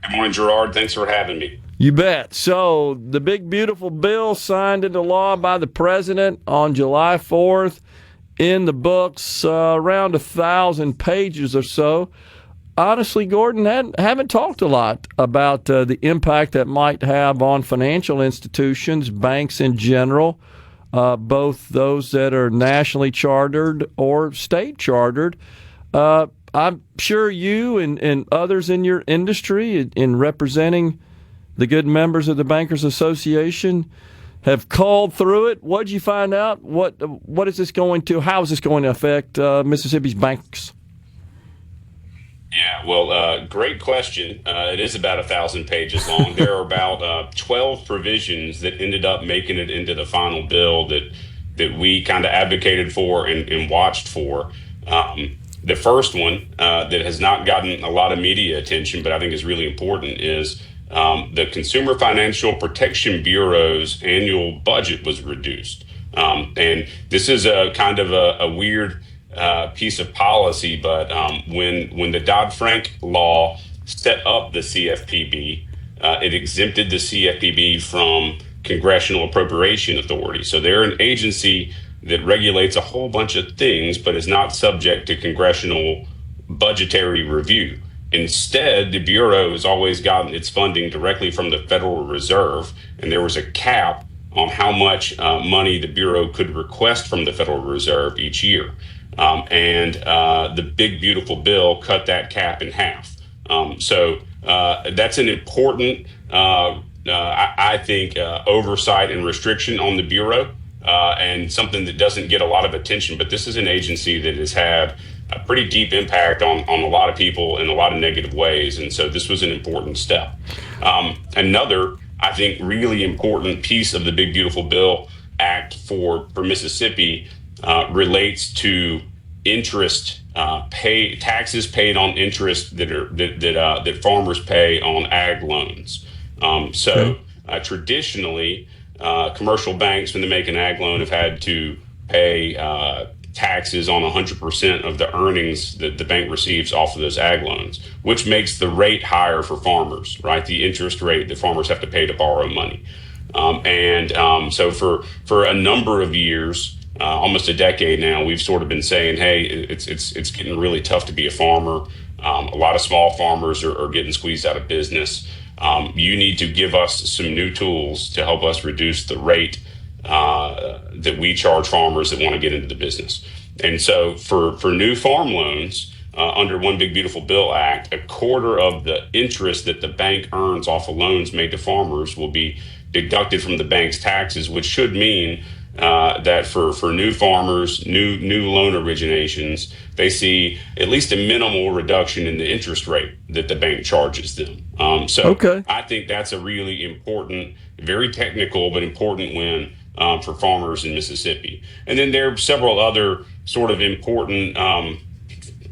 Good morning, Gerard. Thanks for having me. You bet. So the big, beautiful bill signed into law by the president on July 4th. In the books, around 1,000 pages or so. Honestly, Gordon, haven't talked a lot about the impact that might have on financial institutions, banks in general, both those that are nationally chartered or state chartered. I'm sure you and others in your industry, in representing the good members of the Bankers Association, have called through it. What did you find out? What is this going to? How is this going to affect Mississippi's banks? Yeah, well, great question. It is about 1,000 pages long. There are about 12 provisions that ended up making it into the final bill that we kind of advocated for and watched for. The first one that has not gotten a lot of media attention, but I think is really important, is the Consumer Financial Protection Bureau's annual budget was reduced. And this is a kind of a weird piece of policy, but when the Dodd-Frank law set up the CFPB, it exempted the CFPB from congressional appropriation authority. So they're an agency that regulates a whole bunch of things, but is not subject to congressional budgetary review. Instead, the Bureau has always gotten its funding directly from the Federal Reserve, and there was a cap on how much money the Bureau could request from the Federal Reserve each year. And the big, beautiful bill cut that cap in half. So that's an important, I think, oversight and restriction on the Bureau, and something that doesn't get a lot of attention. But this is an agency that has had a pretty deep impact on a lot of people in a lot of negative ways. And so this was an important step. Another, I think, really important piece of the Big Beautiful Bill Act for Mississippi relates to interest taxes paid on interest that farmers pay on ag loans. Traditionally, commercial banks, when they make an ag loan, have had to pay taxes on 100% of the earnings that the bank receives off of those ag loans, which makes the rate higher for farmers, right? The interest rate that farmers have to pay to borrow money. So for a number of years, almost a decade now, we've sort of been saying, hey, it's getting really tough to be a farmer. A lot of small farmers are getting squeezed out of business. You need to give us some new tools to help us reduce the rate that we charge farmers that want to get into the business. And so for new farm loans, under One Big Beautiful Bill Act, a quarter of the interest that the bank earns off of loans made to farmers will be deducted from the bank's taxes, which should mean that for new farmers, new loan originations, they see at least a minimal reduction in the interest rate that the bank charges them. I think that's a really important, very technical, but important win for farmers in Mississippi. And then there are several other sort of important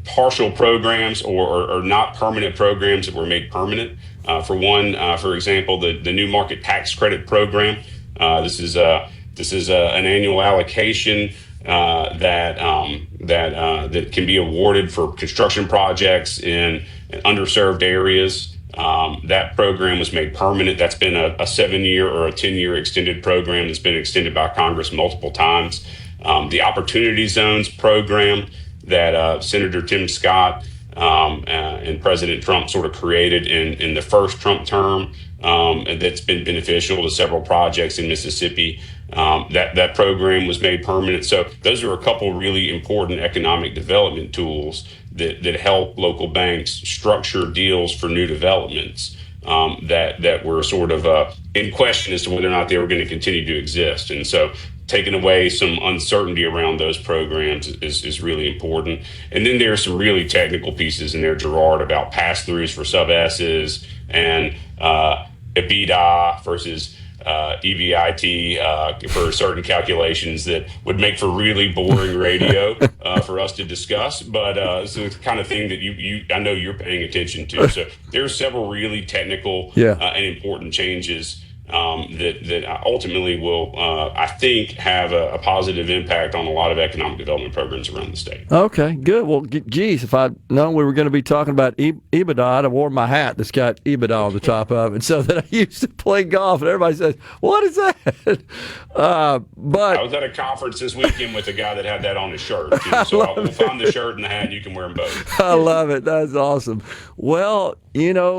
partial programs or not permanent programs that were made permanent. For one, for example, the new market tax credit program. This is an annual allocation that can be awarded for construction projects in underserved areas. That program was made permanent. That's been a 7-year or a 10-year extended program that's been extended by Congress multiple times. The Opportunity Zones program that Senator Tim Scott and President Trump sort of created in the first Trump term, and that's been beneficial to several projects in Mississippi. That program was made permanent. So those are a couple really important economic development tools that help local banks structure deals for new developments that were sort of in question as to whether or not they were going to continue to exist. And so taking away some uncertainty around those programs is really important. And then there are some really technical pieces in there, Gerard, about pass-throughs for sub-S's and EBITDA versus EBIT for certain calculations that would make for really boring radio for us to discuss. But it's the kind of thing that I know you're paying attention to. So there are several really technical and important changes that ultimately will, I think, have a positive impact on a lot of economic development programs around the state. Okay, good. Well, geez, if I'd known we were going to be talking about EBITDA, I'd have worn my hat that's got EBITDA on the top of it, so that I used to play golf, and everybody says, what is that? But I was at a conference this weekend with a guy that had that on his shirt, too, so we'll find the shirt and the hat, and you can wear them both. I love it. That's awesome. Well,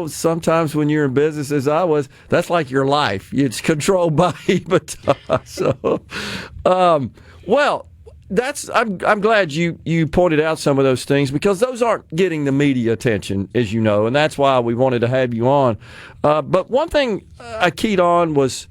sometimes when you're in business, as I was, that's like your life. It's controlled by EBITDA. So, well, I'm glad you pointed out some of those things, because those aren't getting the media attention, as you know, and that's why we wanted to have you on. But one thing I keyed on was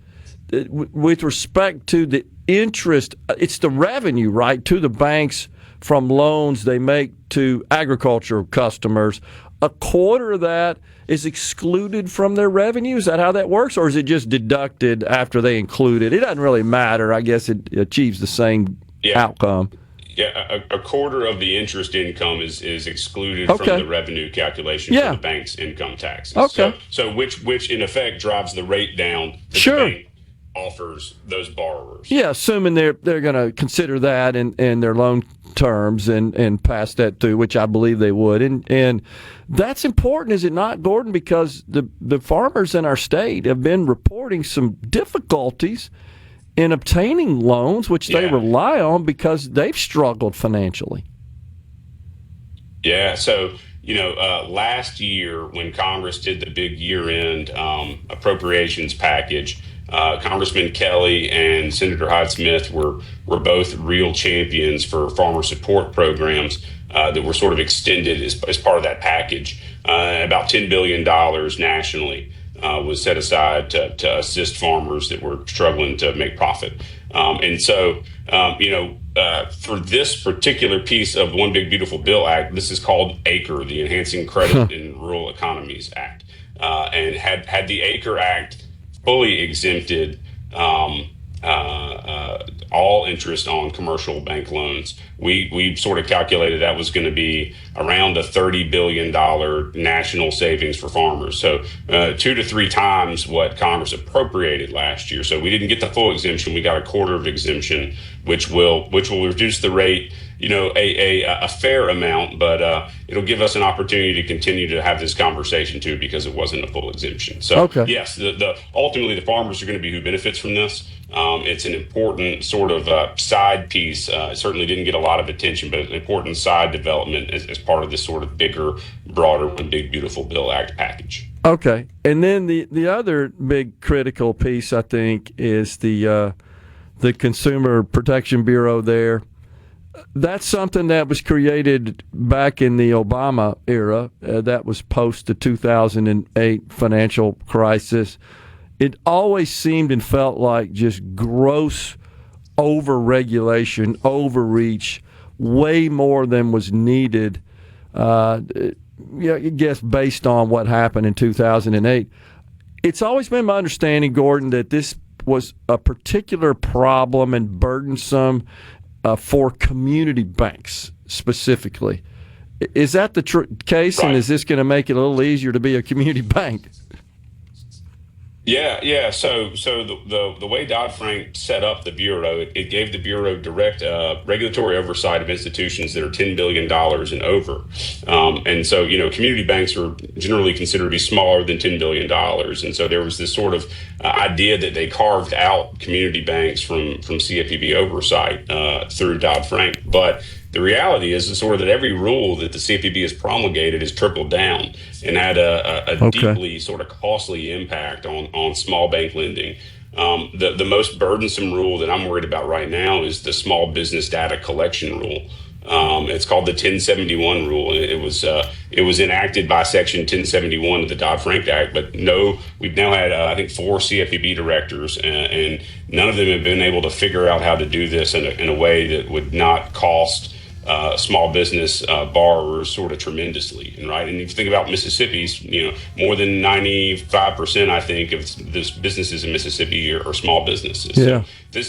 with respect to the interest, it's the revenue, right, to the banks from loans they make to agriculture customers. A quarter of that is excluded from their revenue? Is that how that works, or is it just deducted after they include it? It doesn't really matter. I guess it achieves the same outcome. Yeah, a quarter of the interest income is excluded from the revenue calculation for the bank's income taxes. Okay. So which in effect drives the rate down that the bank offers those borrowers. Yeah, assuming they're going to consider that in their loan terms and pass that through, which I believe they would. And that's important, is it not, Gordon? Because the farmers in our state have been reporting some difficulties in obtaining loans, which they rely on because they've struggled financially. Yeah, so last year when Congress did the big year-end appropriations package, Congressman Kelly and Senator Hyde-Smith were both real champions for farmer support programs that were sort of extended as part of that package. About $10 billion nationally was set aside to assist farmers that were struggling to make profit. And so, for this particular piece of One Big Beautiful Bill Act, this is called ACRE, the Enhancing Credit in Rural Economies Act. And had the ACRE Act fully exempted all interest on commercial bank loans, we sort of calculated that was going to be around a $30 billion national savings for farmers. So 2 to 3 times what Congress appropriated last year. So we didn't get the full exemption. We got a quarter of exemption, which will reduce the rate, a fair amount, but it'll give us an opportunity to continue to have this conversation too, because it wasn't a full exemption. So yes, ultimately the farmers are going to be who benefits from this. It's an important sort of side piece. It certainly didn't get a lot of attention, but an important side development as part of this sort of bigger, broader One Big Beautiful Bill Act package. Okay, and then the other big critical piece, I think, is the Consumer Protection Bureau there. That's something that was created back in the Obama era. That was post the 2008 financial crisis. it always seemed and felt like just gross over-regulation, overreach, way more than was needed, I guess based on what happened in 2008. It's always been my understanding, Gordon, that this was a particular problem and burdensome for community banks specifically. Is that the case, right. And is this going to make it a little easier to be a community bank? Yeah. So the way Dodd-Frank set up the bureau, it gave the bureau direct regulatory oversight of institutions that are $10 billion and over. And so, community banks are generally considered to be smaller than $10 billion. And so there was this sort of idea that they carved out community banks from CFPB oversight through Dodd-Frank. But the reality is sort of that every rule that the CFPB has promulgated has trickled down and had a deeply sort of costly impact on small bank lending. The most burdensome rule that I'm worried about right now is the small business data collection rule. It's called the 1071 rule. It was enacted by Section 1071 of the Dodd-Frank Act, but we've now had I think 4 CFPB directors, and none of them have been able to figure out how to do this in a way that would not cost small business borrowers sort of tremendously, right? And if you think about Mississippi's, more than 95%, I think, of this businesses in Mississippi are small businesses. Yeah. So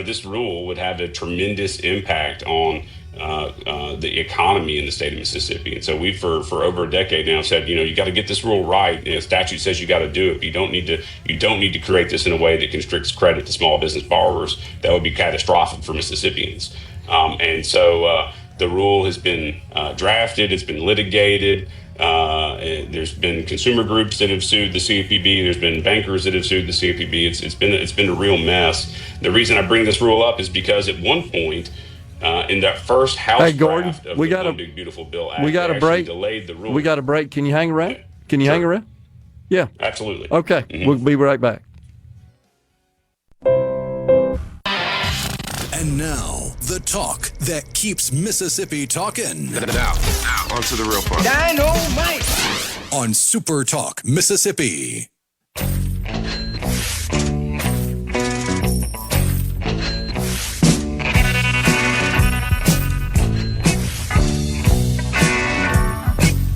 this rule would have a tremendous impact on the economy in the state of Mississippi. And so we, for over a decade now, said, you got to get this rule right. The statute says you got to do it. But you don't need to create this in a way that constricts credit to small business borrowers. That would be catastrophic for Mississippians. And so the rule has been drafted. It's been litigated. There's been consumer groups that have sued the CFPB. There's been bankers that have sued the CFPB. It's been a real mess. The reason I bring this rule up is because at one point in that first House draft of the One Big Beautiful Bill Act, we got a break. Delayed the rule. We got a break. Can you hang around? Hang around? Yeah. Absolutely. Okay. Mm-hmm. We'll be right back. And now, the talk that keeps Mississippi talking. Now, on to the real part. Dynamite! On SuperTalk, Mississippi.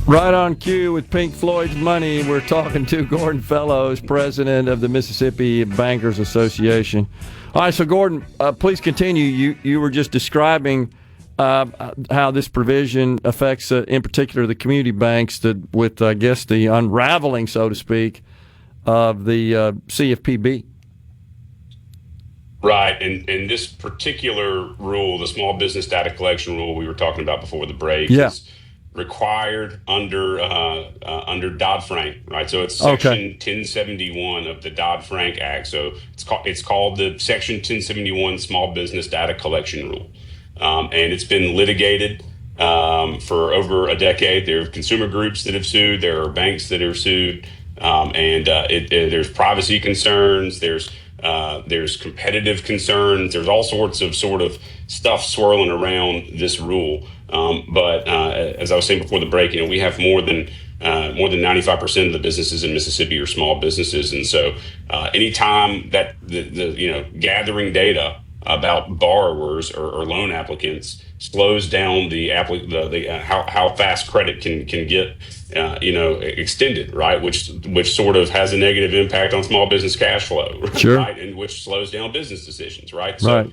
Right on cue with Pink Floyd's Money, we're talking to Gordon Fellows, president of the Mississippi Bankers Association. All right, so Gordon, please continue. You were just describing how this provision affects, in particular, the community banks with, I guess, the unraveling, so to speak, of the CFPB. Right, and this particular rule, the small business data collection rule we were talking about before the break, is required under Dodd-Frank, right? So it's Section 1071 of the Dodd-Frank Act. So it's called the Section 1071 Small Business Data Collection Rule, and it's been litigated for over a decade. There are consumer groups that have sued. There are banks that are sued, and there's privacy concerns. There's competitive concerns. There's all sorts of stuff swirling around this rule. But as I was saying before the break, we have more than 95% of the businesses in Mississippi are small businesses, and so anytime that the gathering data about borrowers or loan applicants slows down how fast credit can get extended, right? Which sort of has a negative impact on small business cash flow, sure. Right? And which slows down business decisions, right? So, right.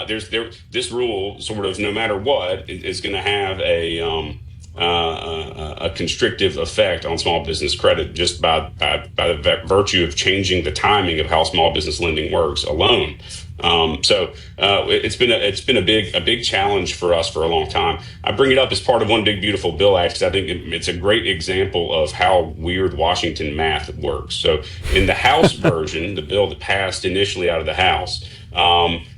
This rule sort of, no matter what, is going to have a constrictive effect on small business credit just by the virtue of changing the timing of how small business lending works alone. So it's been a big challenge for us for a long time. I bring it up as part of One Big Beautiful Bill Act because I think it's a great example of how weird Washington math works. So in the House version, the bill that passed initially out of the House,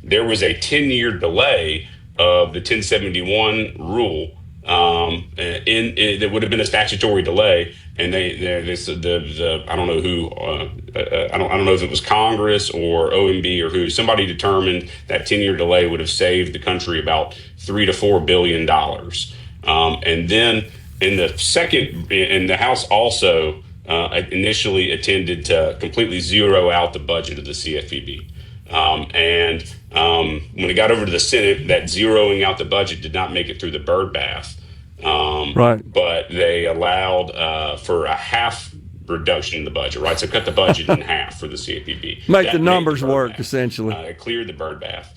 there was a 10-year delay of the 1071 rule. There would have been a statutory delay, and they said I don't know who, I don't know if it was Congress or OMB or who. Somebody determined that 10-year delay would have saved the country about $3 to $4 billion. And then in the House also initially intended to completely zero out the budget of the CFPB. When it got over to the Senate, that zeroing out the budget did not make it through the bird bath. Right. But they allowed for a half reduction in the budget, right? So cut the budget in half for the CFPB. Make the numbers work, essentially. It cleared the bird bath.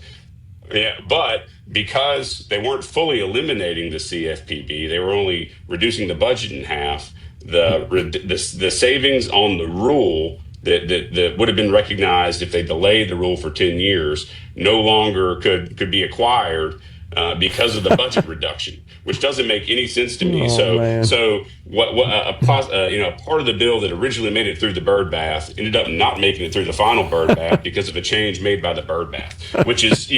Yeah, but because they weren't fully eliminating the CFPB, they were only reducing the budget in half. The savings on the rule that would have been recognized if they delayed the rule for 10 years no longer could be acquired because of the budget reduction, which doesn't make any sense to me. So part of the bill that originally made it through the bird bath ended up not making it through the final bird bath because of a change made by the bird bath, which is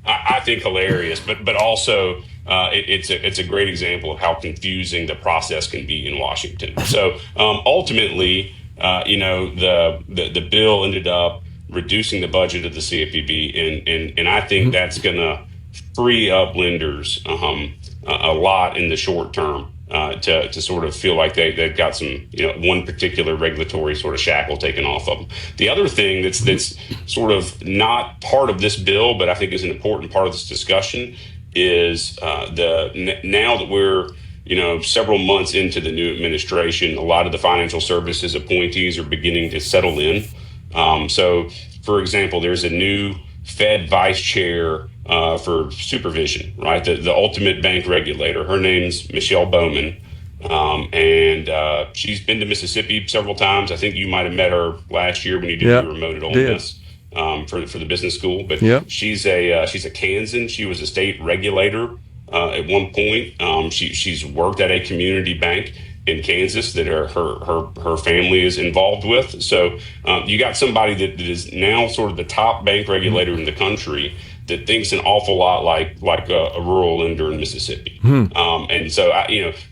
I think hilarious, but also it's a great example of how confusing the process can be in Washington. So ultimately, the bill ended up reducing the budget of the CFPB, and I think that's going to free up lenders a lot in the short term to sort of feel like they've got some one particular regulatory sort of shackle taken off of them. The other thing that's sort of not part of this bill, but I think is an important part of this discussion is now that we're several months into the new administration, a lot of the financial services appointees are beginning to settle in. So, for example, there's a new Fed vice chair for supervision, right? The ultimate bank regulator. Her name's Michelle Bowman. And she's been to Mississippi several times. I think you might have met her last year when you did your remote at Ole Miss for the business school. But she's a Kansan. She was a state regulator at one point. She's worked at a community bank in Kansas that her family is involved with. So you got somebody that is now sort of the top bank regulator in the country that thinks an awful lot like a rural lender in Mississippi. And so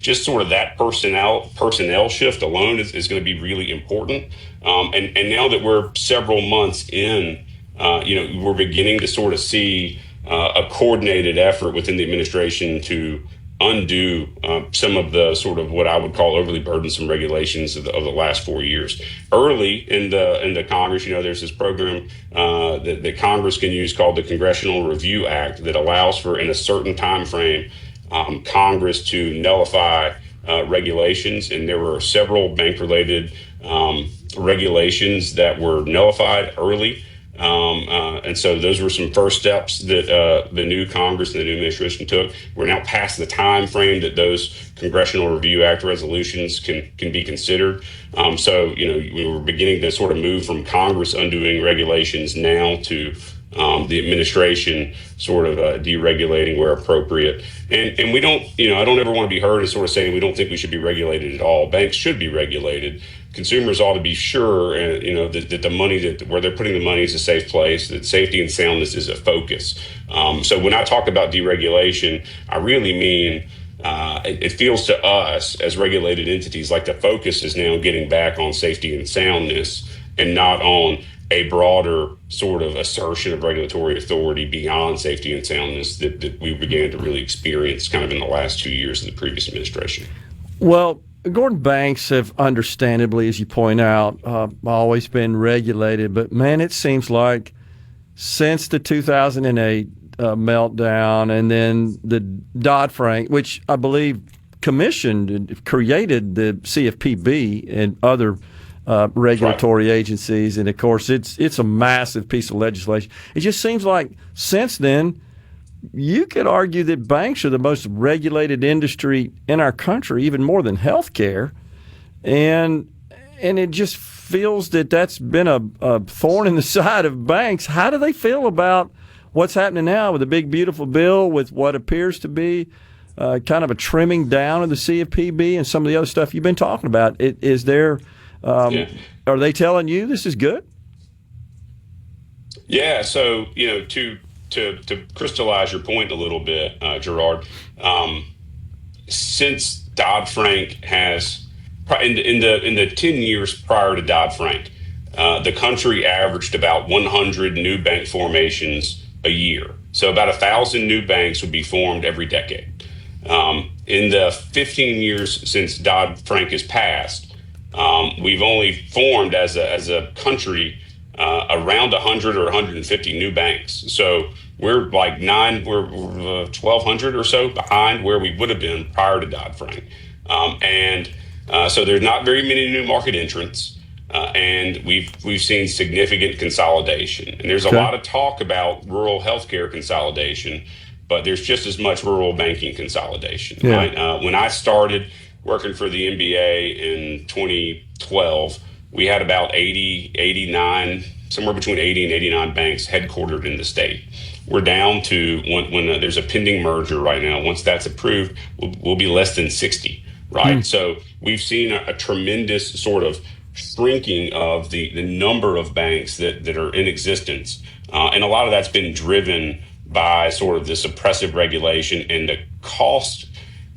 just sort of that personnel shift alone is going to be really important. And now that we're several months in, we're beginning to sort of see a coordinated effort within the administration to undo some of the sort of what I would call overly burdensome regulations of the last 4 years. Early in the Congress, there's this program that Congress can use called the Congressional Review Act that allows for, in a certain time frame, Congress to nullify regulations. And there were several bank-related regulations that were nullified early. And so those were some first steps that the new Congress and the new administration took. We're now past the time frame that those Congressional Review Act resolutions can be considered. So we were beginning to sort of move from Congress undoing regulations now to the administration sort of deregulating where appropriate. And we don't, I don't ever want to be heard as sort of saying we don't think we should be regulated at all. Banks should be regulated. Consumers ought to be sure, that the money where they're putting the money is a safe place, that safety and soundness is a focus. So when I talk about deregulation, I really mean it feels to us as regulated entities like the focus is now getting back on safety and soundness and not on a broader sort of assertion of regulatory authority beyond safety and soundness that we began to really experience kind of in the last 2 years of the previous administration. Well, Gordon, banks have understandably, as you point out, always been regulated. But, man, it seems like since the 2008 meltdown and then the Dodd-Frank, which I believe commissioned and created the CFPB and other regulatory agencies. And, of course, it's a massive piece of legislation. It just seems like since then, you could argue that banks are the most regulated industry in our country, even more than healthcare, and it just feels that that's been a thorn in the side of banks. How do they feel about what's happening now with the big beautiful bill, with what appears to be kind of a trimming down of the CFPB and some of the other stuff you've been talking about? Are they telling you this is good? Yeah. So to crystallize your point a little bit, Gerard, since Dodd-Frank has, in the 10 years prior to Dodd-Frank, the country averaged about 100 new bank formations a year. So about 1,000 new banks would be formed every decade. In the 15 years since Dodd-Frank has passed, We've only formed as a country around 100 or 150 new banks. So we're like 1,200 or so behind where we would have been prior to Dodd-Frank. So there's not very many new market entrants. And we've seen significant consolidation. And there's a lot of talk about rural healthcare consolidation, but there's just as much rural banking consolidation. Yeah. Right? When I started working for the NBA in 2012, we had about 89, somewhere between 80 and 89 banks headquartered in the state. We're down to, when there's a pending merger right now, once that's approved, we'll be less than 60, right? So we've seen a tremendous sort of shrinking of the number of banks that are in existence. And a lot of that's been driven by sort of this oppressive regulation and the cost.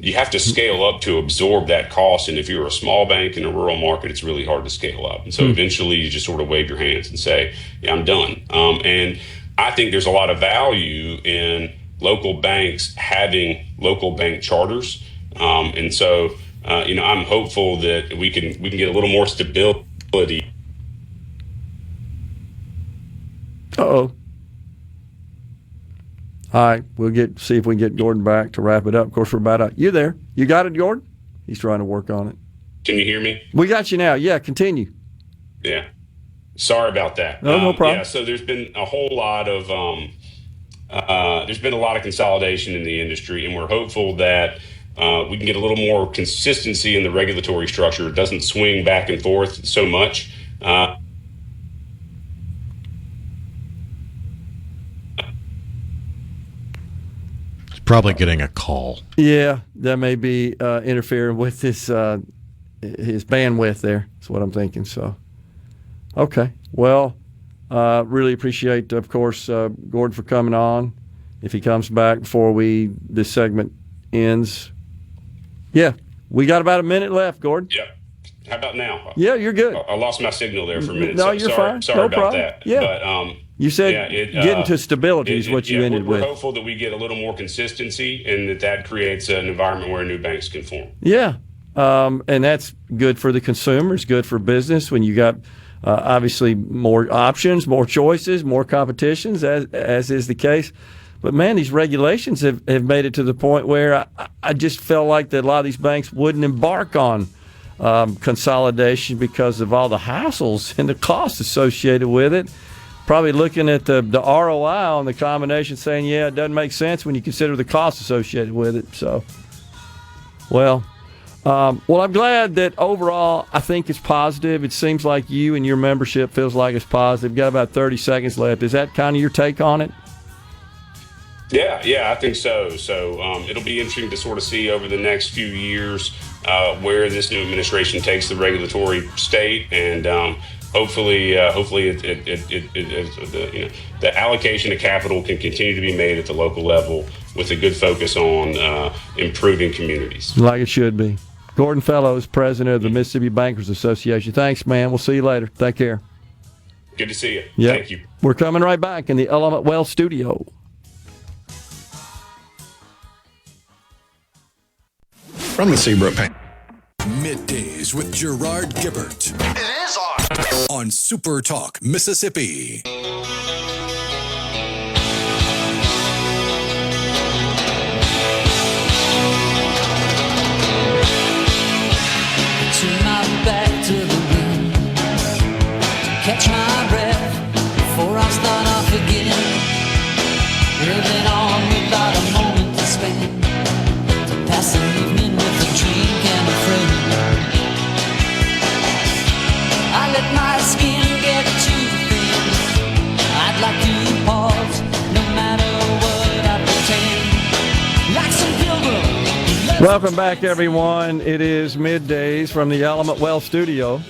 You have to scale up to absorb that cost. And if you're a small bank in a rural market, it's really hard to scale up. And so eventually you just sort of wave your hands and say, yeah, I'm done. And I think there's a lot of value in local banks having local bank charters. And so, I'm hopeful that we can get a little more stability. Uh-oh. All right, see if we can get Gordon back to wrap it up. Of course, we're about out. You there? You got it, Gordon? He's trying to work on it. Can you hear me? We got you now. Yeah, continue. Yeah. Sorry about that. No problem. Yeah, so there's been a whole lot of consolidation in the industry, and we're hopeful that we can get a little more consistency in the regulatory structure. It doesn't swing back and forth so much. Probably getting a call. Yeah, that may be interfering with his bandwidth there. That's what I'm thinking. So, okay. Well, really appreciate, of course, Gordon for coming on. If he comes back before this segment ends. Yeah, we got about a minute left, Gordon. Yeah. How about now? Yeah, you're good. I lost my signal there for a minute. No, you're fine. Sorry no about problem. that. Yeah. But, you said getting to stability is what you ended with. We're hopeful that we get a little more consistency and that creates an environment where new banks can form. Yeah, and that's good for the consumers, good for business when you got obviously more options, more choices, more competitions, as is the case. But, man, these regulations have made it to the point where I just felt like that a lot of these banks wouldn't embark on consolidation because of all the hassles and the costs associated with it. Probably looking at the ROI on the combination saying, yeah, it doesn't make sense when you consider the costs associated with it. So, I'm glad that overall I think it's positive. It seems like you and your membership feels like it's positive. Got about 30 seconds left. Is that kind of your take on it? Yeah, I think so. So it'll be interesting to sort of see over the next few years where this new administration takes the regulatory state, and hopefully, the allocation of capital can continue to be made at the local level with a good focus on improving communities. Like it should be. Gordon Fellows, president of the Mississippi Bankers Association. Thanks, man. We'll see you later. Take care. Good to see you. Yep. Thank you. We're coming right back in the Element Wealth studio. From the Seabrook Paint. Middays with Gerard Gibert. It is on SuperTalk, Mississippi. Turn my back to the wind to catch my breath before I start off again. Living on without a moment to spend, to pass the evening with a drink and a friend. I let my skin get too thin. I'd like to pause, no matter what I pretend. Like some pilgrim. Welcome back, everyone. It is Middays from the Element Wealth studio.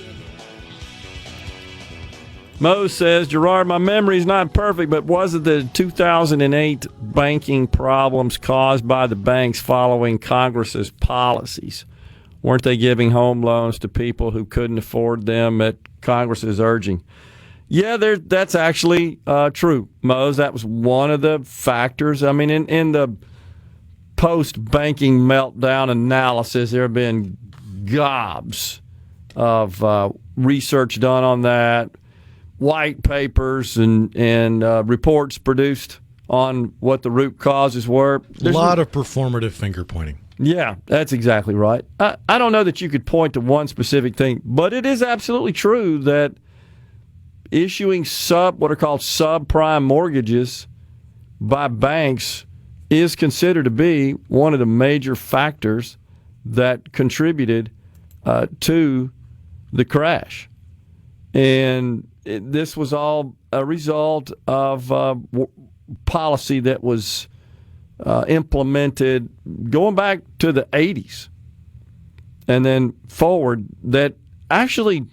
Mo says, Gerard, my memory's not perfect, but wasn't the 2008 banking problems caused by the banks following Congress's policies? Weren't they giving home loans to people who couldn't afford them at Congress's urging? Yeah, that's actually true, Mose. That was one of the factors. I mean, in the post-banking meltdown analysis, there have been gobs of research done on that, white papers and reports produced on what the root causes were. There's a lot of performative finger pointing. Yeah, that's exactly right. I don't know that you could point to one specific thing, but it is absolutely true that issuing what are called subprime mortgages by banks is considered to be one of the major factors that contributed to the crash. And this was all a result of policy that was implemented going back to the 80s and then forward that actually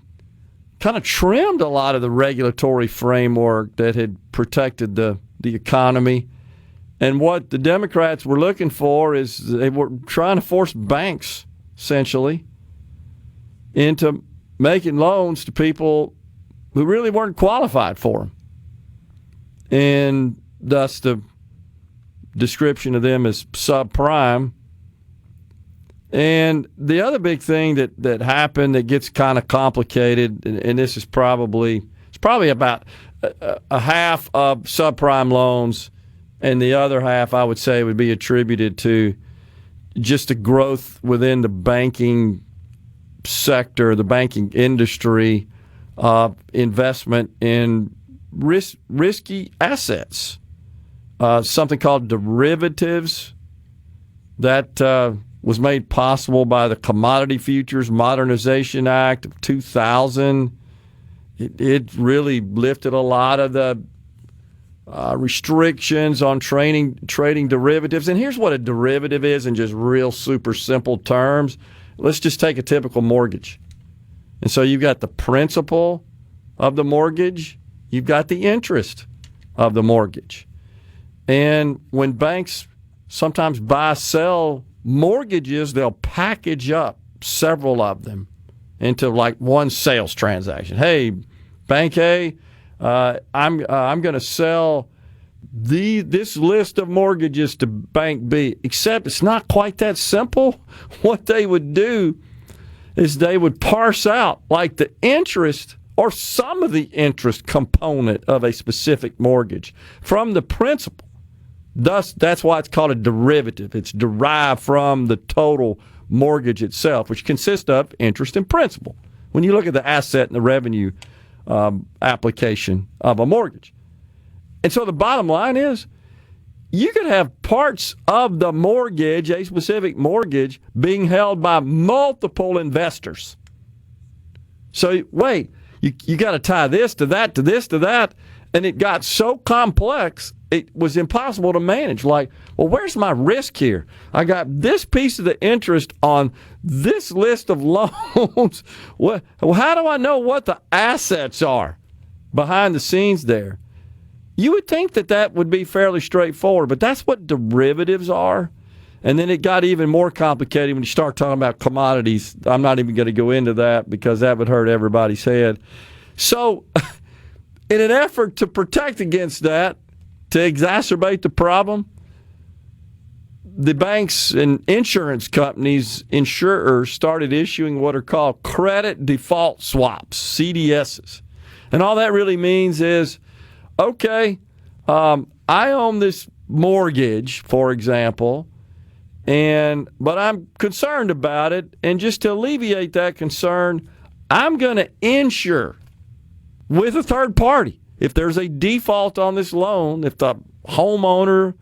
kind of trimmed a lot of the regulatory framework that had protected the economy. And what the Democrats were looking for is they were trying to force banks, essentially, into making loans to people who really weren't qualified for them. And thus the description of them as subprime. And the other big thing that happened that gets kind of complicated, and this is probably about a half of subprime loans, and the other half I would say would be attributed to just the growth within the banking sector, the banking industry, investment in risky assets. Something called derivatives that was made possible by the Commodity Futures Modernization Act of 2000. It really lifted a lot of the restrictions on trading derivatives. And here's what a derivative is in just real super simple terms. Let's just take a typical mortgage. And so you've got the principal of the mortgage, you've got the interest of the mortgage. And when banks sometimes sell mortgages, they'll package up several of them into like one sales transaction. Hey, Bank A, I'm going to sell this list of mortgages to Bank B, except it's not quite that simple. What they would do is they would parse out like the interest or some of the interest component of a specific mortgage from the principal. Thus, that's why it's called a derivative. It's derived from the total mortgage itself, which consists of interest and principal. When you look at the asset and the revenue application of a mortgage. And so the bottom line is you could have parts of the mortgage, a specific mortgage, being held by multiple investors. So wait, you got to tie this to that, to this, to that, and it got so complex it was impossible to manage. Like, well, where's my risk here? I got this piece of the interest on this list of loans. Well, how do I know what the assets are behind the scenes there? You would think that would be fairly straightforward, but that's what derivatives are. And then it got even more complicated when you start talking about commodities. I'm not even going to go into that because that would hurt everybody's head. So in an effort to protect against that, to exacerbate the problem, the banks and insurance companies, insurers, started issuing what are called credit default swaps, CDSs. And all that really means is, okay, I own this mortgage, for example, but I'm concerned about it, and just to alleviate that concern, I'm going to insure with a third party. If there's a default on this loan, if the homeowner,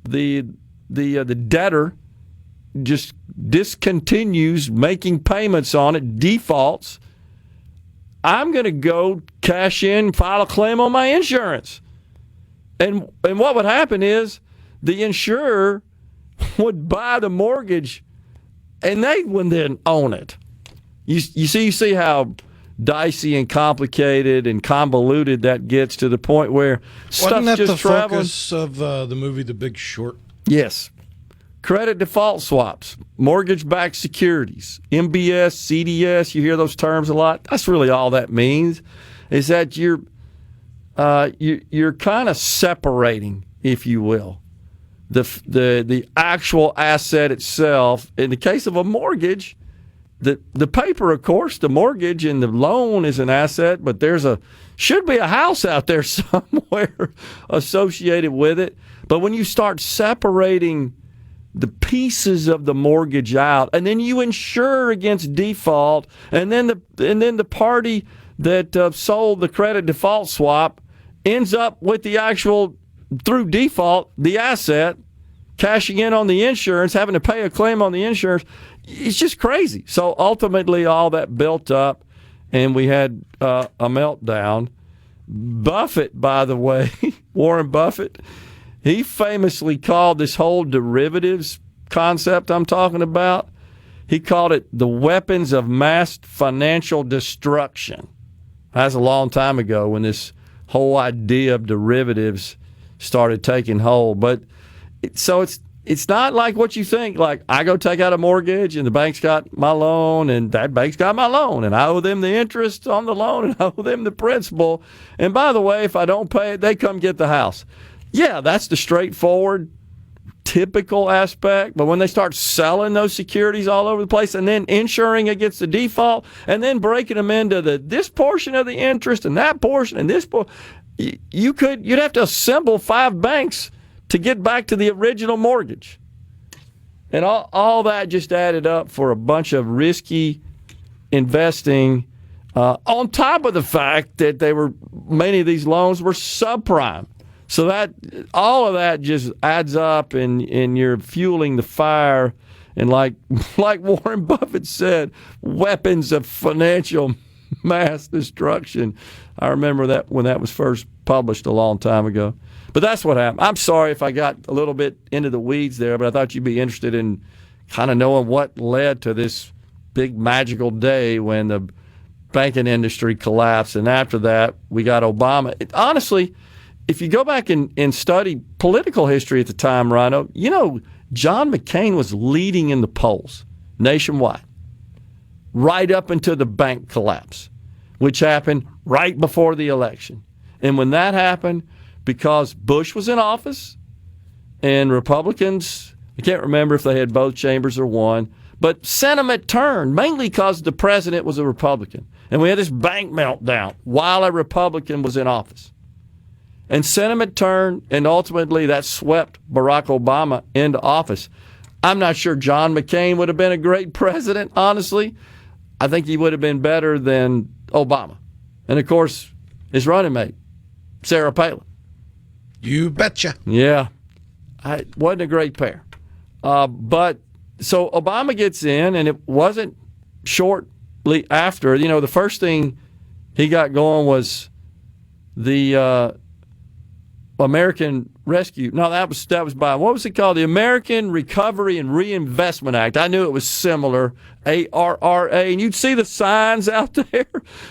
the debtor, just discontinues making payments on it, defaults, I'm going to go cash in, file a claim on my insurance. And what would happen is the insurer would buy the mortgage, and they would then own it. You see how dicey and complicated and convoluted that gets, to the point where stuff's just traveling. Wasn't that the focus of the movie The Big Short? Yes. Credit default swaps, mortgage-backed securities, MBS, CDS, you hear those terms a lot. That's really all that means, is that you're kind of separating, if you will, the actual asset itself. In the case of a mortgage, the paper, of course, the mortgage and the loan is an asset, but should be a house out there somewhere associated with it. But when you start separating the pieces of the mortgage out, and then you insure against default, and then the party that sold the credit default swap ends up with the actual, through default, the asset, cashing in on the insurance, having to pay a claim on the insurance. It's just crazy. So ultimately, all that built up, and we had a meltdown. Buffett, by the way, Warren Buffett, he famously called this whole derivatives concept I'm talking about, he called it the weapons of mass financial destruction. That's a long time ago when this whole idea of derivatives started taking hold. But it's not like what you think. Like, I go take out a mortgage and the bank's got my loan and that bank's got my loan and I owe them the interest on the loan and I owe them the principal. And by the way, if I don't pay it, they come get the house. Yeah, that's the straightforward, typical aspect. But when they start selling those securities all over the place and then insuring against the default and then breaking them into this portion of the interest and that portion and this portion, you'd have to assemble 5 banks to get back to the original mortgage. And all that just added up for a bunch of risky investing, on top of the fact that many of these loans were subprime. So that all of that just adds up, and you're fueling the fire. And like Warren Buffett said, weapons of financial mass destruction. I remember that when that was first published a long time ago. But that's what happened. I'm sorry if I got a little bit into the weeds there, but I thought you'd be interested in kind of knowing what led to this big magical day when the banking industry collapsed. And after that, we got Obama. Honestly, if you go back and study political history at the time, Rhino, John McCain was leading in the polls nationwide right up until the bank collapse, which happened right before the election. And when that happened, because Bush was in office and Republicans, I can't remember if they had both chambers or one, but sentiment turned mainly because the president was a Republican. And we had this bank meltdown while a Republican was in office. And sentiment turned, and ultimately that swept Barack Obama into office. I'm not sure John McCain would have been a great president, honestly. I think he would have been better than Obama. And, of course, his running mate, Sarah Palin. You betcha. Yeah. Wasn't a great pair. But so Obama gets in, and it wasn't shortly after. The first thing he got going was the American Rescue. No, that was by, what was it called? The American Recovery and Reinvestment Act. I knew it was similar, ARRA. And you'd see the signs out there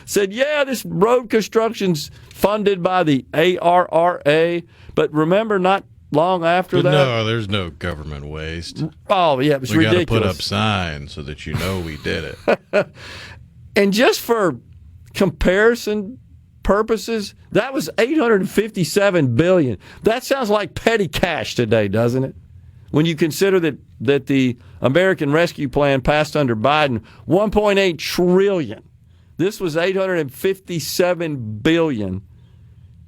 said, yeah, this road construction's funded by the ARRA. But remember, not long after that. No, there's no government waste. Oh, yeah, it was ridiculous. We got to put up signs so that you know we did it. And just for comparison purposes, that was $857 billion. That sounds like petty cash today, doesn't it? When you consider that the American Rescue Plan passed under Biden, $1.8 trillion. This was $857 billion.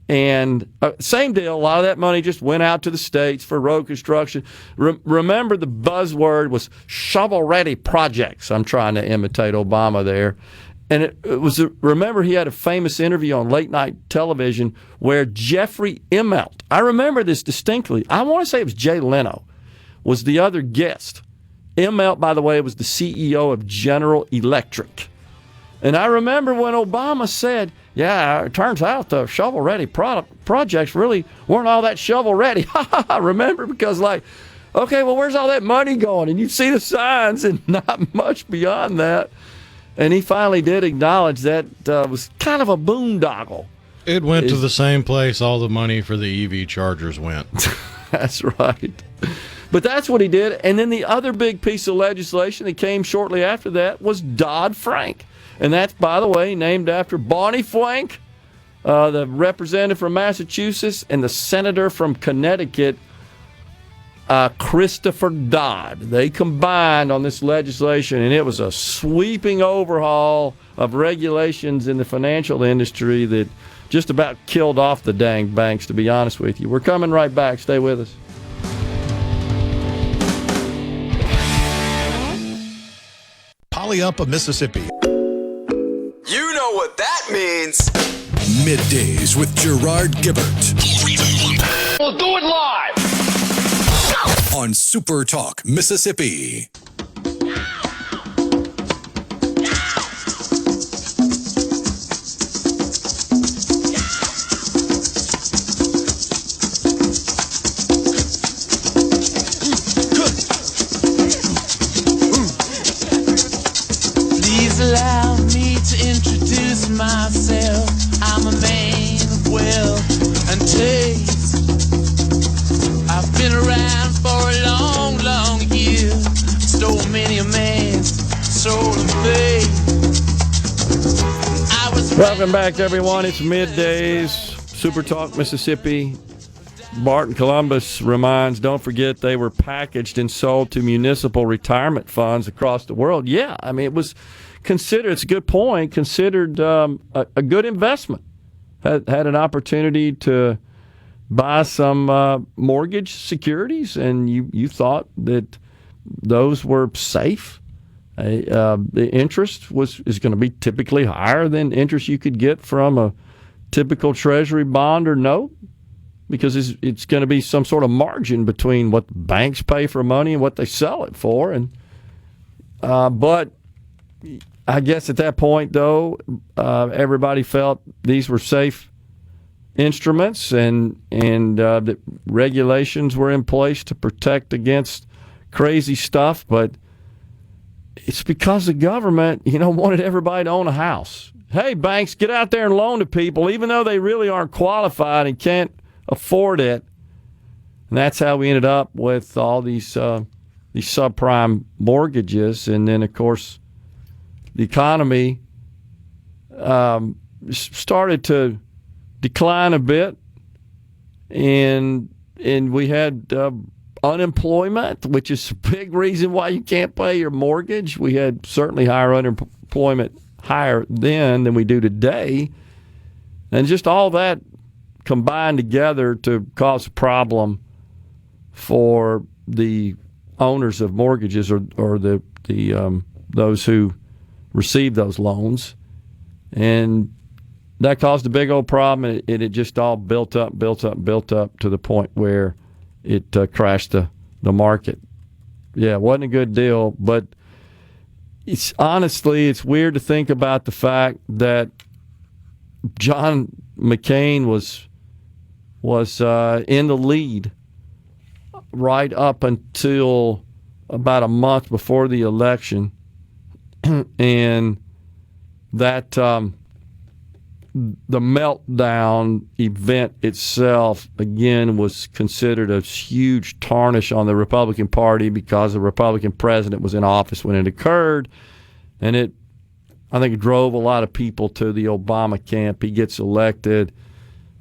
And same deal, a lot of that money just went out to the states for road construction. Remember, the buzzword was shovel-ready projects. I'm trying to imitate Obama there. And it was, remember, he had a famous interview on late night television where Jeffrey Immelt, I remember this distinctly, I want to say it was Jay Leno, was the other guest. Immelt, by the way, was the CEO of General Electric. And I remember when Obama said, yeah, it turns out the shovel-ready projects really weren't all that shovel-ready. Remember? Because okay, well, where's all that money going? And you see the signs and not much beyond that. And he finally did acknowledge that was kind of a boondoggle. It went to the same place all the money for the EV chargers went. That's right. But that's what he did. And then the other big piece of legislation that came shortly after that was Dodd-Frank. And that's, by the way, named after Barney Frank, the representative from Massachusetts, and the senator from Connecticut, Christopher Dodd. They combined on this legislation, and it was a sweeping overhaul of regulations in the financial industry that just about killed off the dang banks, to be honest with you. We're coming right back. Stay with us. Polyumpa, Mississippi. You know what that means. Middays with Gerard Gibert. We'll do it live On SuperTalk, Mississippi. Please allow me to introduce myself. I'm a man of wealth and taste. I've been around for a long, long year. Stole many a man's soul and faith. Welcome back, everyone. It's Middays, Super Talk, Mississippi. Barton Columbus reminds, don't forget they were packaged and sold to municipal retirement funds across the world. Yeah, I mean, it was considered, it's a good point, considered a good investment. Had an opportunity to buy some mortgage securities, and you thought that those were safe. The interest is going to be typically higher than interest you could get from a typical Treasury bond or note, because it's going to be some sort of margin between what banks pay for money and what they sell it for. And but I guess at that point, though, everybody felt these were safe instruments, and that regulations were in place to protect against crazy stuff. But it's because the government, wanted everybody to own a house. Hey, banks, get out there and loan to people, even though they really aren't qualified and can't afford it. And that's how we ended up with all these subprime mortgages. And then, of course, the economy started to decline a bit, and we had unemployment, which is a big reason why you can't pay your mortgage. We had certainly higher unemployment, higher then than we do today, and just all that combined together to cause a problem for the owners of mortgages or the those who receive those loans. And that caused a big old problem, and it just all built up to the point where it crashed the market. Yeah, it wasn't a good deal, but it's weird to think about the fact that John McCain was in the lead right up until about a month before the election, and that the meltdown event itself, again, was considered a huge tarnish on the Republican Party because the Republican president was in office when it occurred, and I think it drove a lot of people to the Obama camp. He gets elected.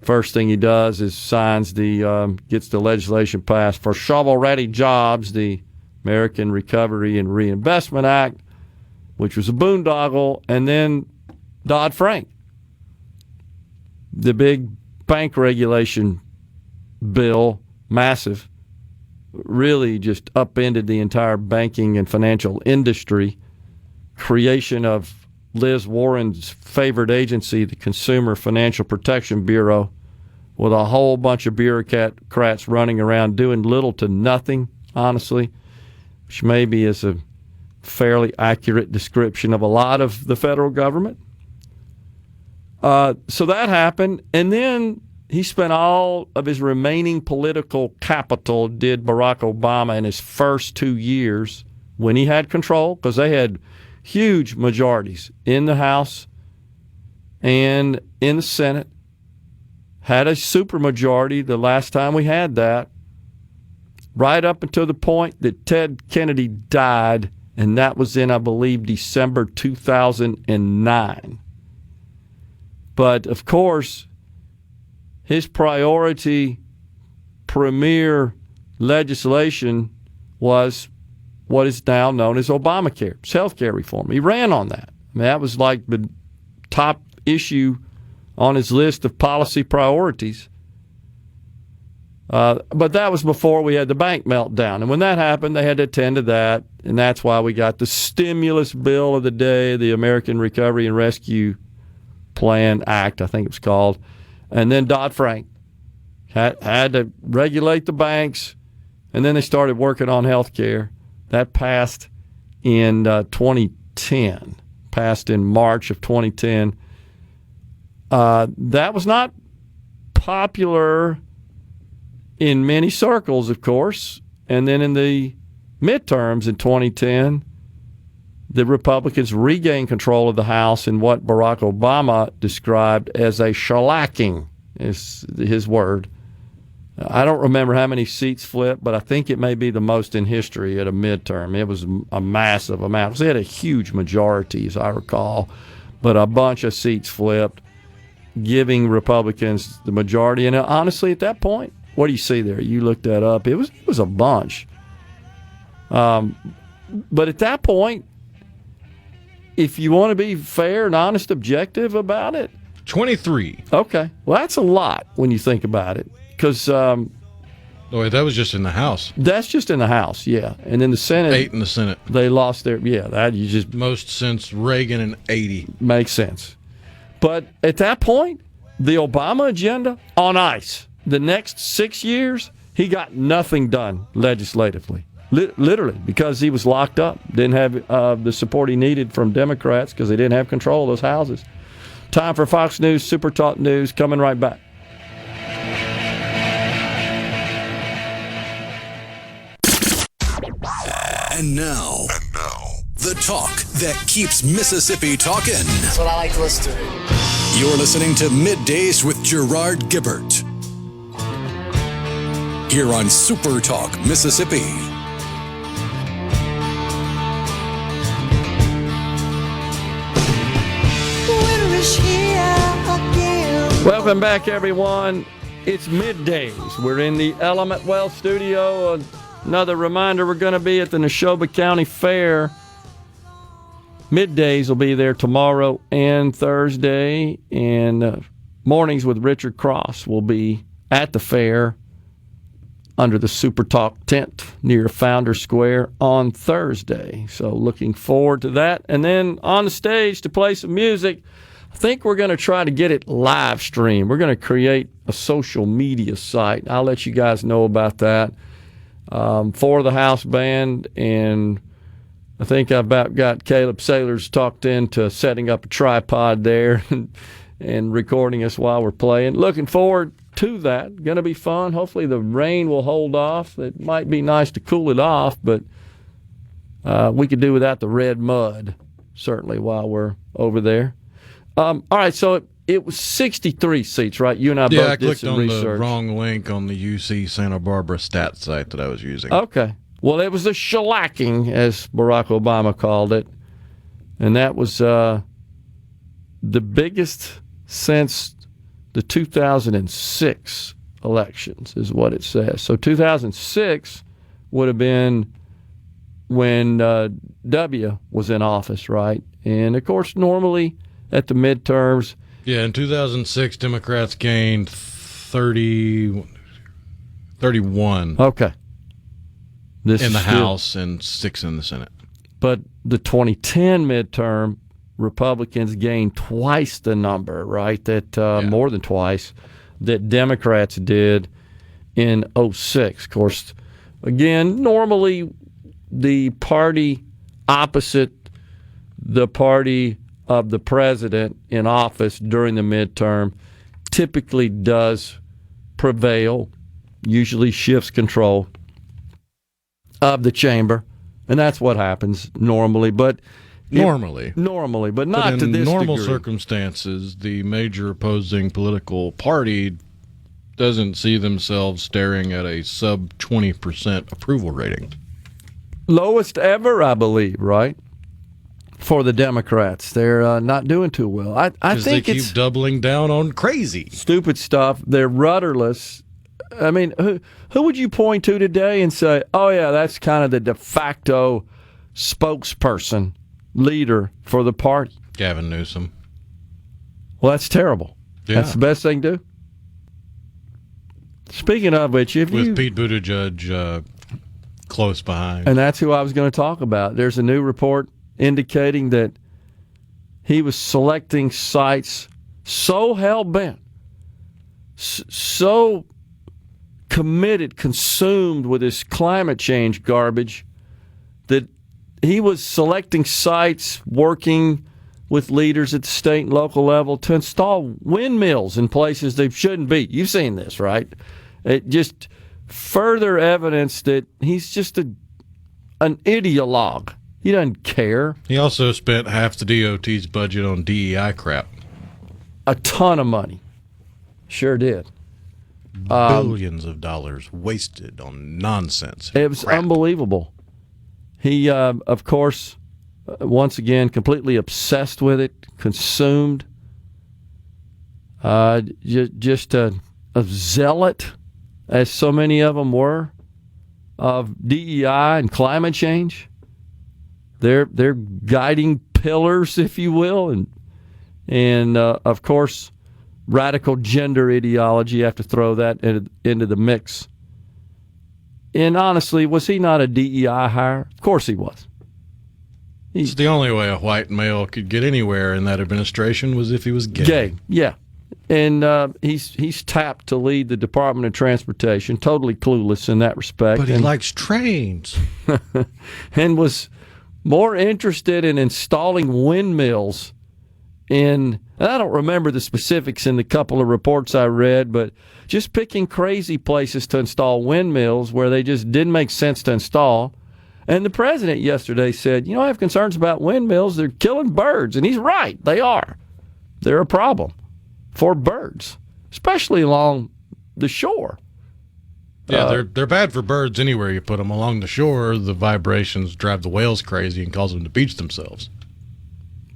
First thing he does is gets the legislation passed for shovel-ready jobs, the American Recovery and Reinvestment Act, which was a boondoggle, and then Dodd-Frank, the big bank regulation bill, massive, really just upended the entire banking and financial industry. Creation of Liz Warren's favorite agency, the Consumer Financial Protection Bureau, with a whole bunch of bureaucrats running around doing little to nothing, honestly, which maybe is a fairly accurate description of a lot of the federal government. So that happened, and then he spent all of his remaining political capital, did Barack Obama, in his first 2 years when he had control, because they had huge majorities in the House and in the Senate, had a supermajority the last time we had that, right up until the point that Ted Kennedy died, and that was in, I believe, December 2009. But, of course, his priority, premier legislation was what is now known as Obamacare, health care reform. He ran on that. I mean, that was like the top issue on his list of policy priorities. But that was before we had the bank meltdown. And when that happened, they had to attend to that. And that's why we got the stimulus bill of the day, the American Recovery and Rescue Plan Act, I think it was called. And then Dodd-Frank had to regulate the banks. And then they started working on health care. That passed in 2010, passed in March of 2010. That was not popular in many circles, of course. And then in the midterms in 2010, the Republicans regained control of the House in what Barack Obama described as a shellacking, is his word. I don't remember how many seats flipped, but I think it may be the most in history at a midterm. It was a massive amount. They had a huge majority, as I recall, but a bunch of seats flipped, giving Republicans the majority. And honestly, at that point, what do you see there? You looked that up. It was a bunch. But at that point, if you want to be fair and honest, objective about it, 23. Okay, well that's a lot when you think about it, because wait, that was just in the House. That's just in the House, yeah. And in the Senate, 8 in the Senate. They lost their that you just most since Reagan in 80. Makes sense. But at that point, the Obama agenda on ice. The next 6 years, he got nothing done legislatively, literally, because he was locked up. Didn't have the support he needed from Democrats because they didn't have control of those houses. Time for Fox News, Super Talk News, coming right back. And now, the talk that keeps Mississippi talking. That's what I like to listen to. You're listening to Middays with Gerard Gibert. Here on Super Talk, Mississippi. Welcome back, everyone. It's Middays. We're in the Element Wealth studio. Another reminder, we're going to be at the Neshoba County Fair. Middays will be there tomorrow and Thursday. And Mornings with Richard Cross will be at the fair under the Super Talk tent near Founder Square on Thursday. So looking forward to that. And then on the stage to play some music, I think we're going to try to get it live streamed. We're going to create a social media site. I'll let you guys know about that for the house band. And I think I've about got Caleb Sailors talked into setting up a tripod there and recording us while we're playing. Looking forward to that. Going to be fun. Hopefully the rain will hold off. It might be nice to cool it off, but we could do without the red mud, certainly, while we're over there. All right, so it was 63 seats, right? You and I both did some research. Yeah, I clicked on the wrong link on the UC Santa Barbara stat site that I was using. Okay. Well, it was a shellacking, as Barack Obama called it, and that was the biggest since the 2006 elections, is what it says. So 2006 would have been when W was in office, right? And, of course, normally at the midterms. Yeah, in 2006, Democrats gained 31. Okay. In the House and 6 in the Senate. But the 2010 midterm, Republicans gained twice the number, right? More than twice, that Democrats did in 2006. Of course, again, normally the party opposite the party of the president in office during the midterm typically does prevail, usually shifts control of the chamber, and that's what happens normally. But normally, but not in to this normal degree. Circumstances, the major opposing political party doesn't see themselves staring at a sub 20% approval rating. Lowest ever, I believe, right? For the Democrats, they're not doing too well. I think they keep doubling down on crazy, stupid stuff. They're rudderless. I mean, who would you point to today and say, oh, yeah, that's kind of the de facto spokesperson, leader for the party? Gavin Newsom. Well, that's terrible. Yeah. That's the best thing to do. Speaking of which, Pete Buttigieg close behind. And that's who I was going to talk about. There's a new report indicating that he was selecting sites so hell-bent, so committed, consumed with this climate change garbage, that he was selecting sites, working with leaders at the state and local level to install windmills in places they shouldn't be. You've seen this, right? It just further evidence that he's just an ideologue. He doesn't care. He also spent half the DOT's budget on DEI crap. A ton of money. Sure did. Billions of dollars wasted on nonsense. It was unbelievable. He, of course, once again, completely obsessed with it, consumed, just a zealot, as so many of them were, of DEI and climate change. They're guiding pillars, if you will, and of course, radical gender ideology. You have to throw that into the mix. And honestly, was he not a DEI hire? Of course he was. It's the only way a white male could get anywhere in that administration was if he was gay. Gay, yeah. And he's tapped to lead the Department of Transportation, totally clueless in that respect. But he likes trains. And was more interested in installing windmills and I don't remember the specifics in the couple of reports I read, but just picking crazy places to install windmills where they just didn't make sense to install. And the president yesterday said, I have concerns about windmills. They're killing birds. And he's right. They are. They're a problem for birds, especially along the shore. Yeah, they're bad for birds anywhere you put them. Along the shore, the vibrations drive the whales crazy and cause them to beach themselves.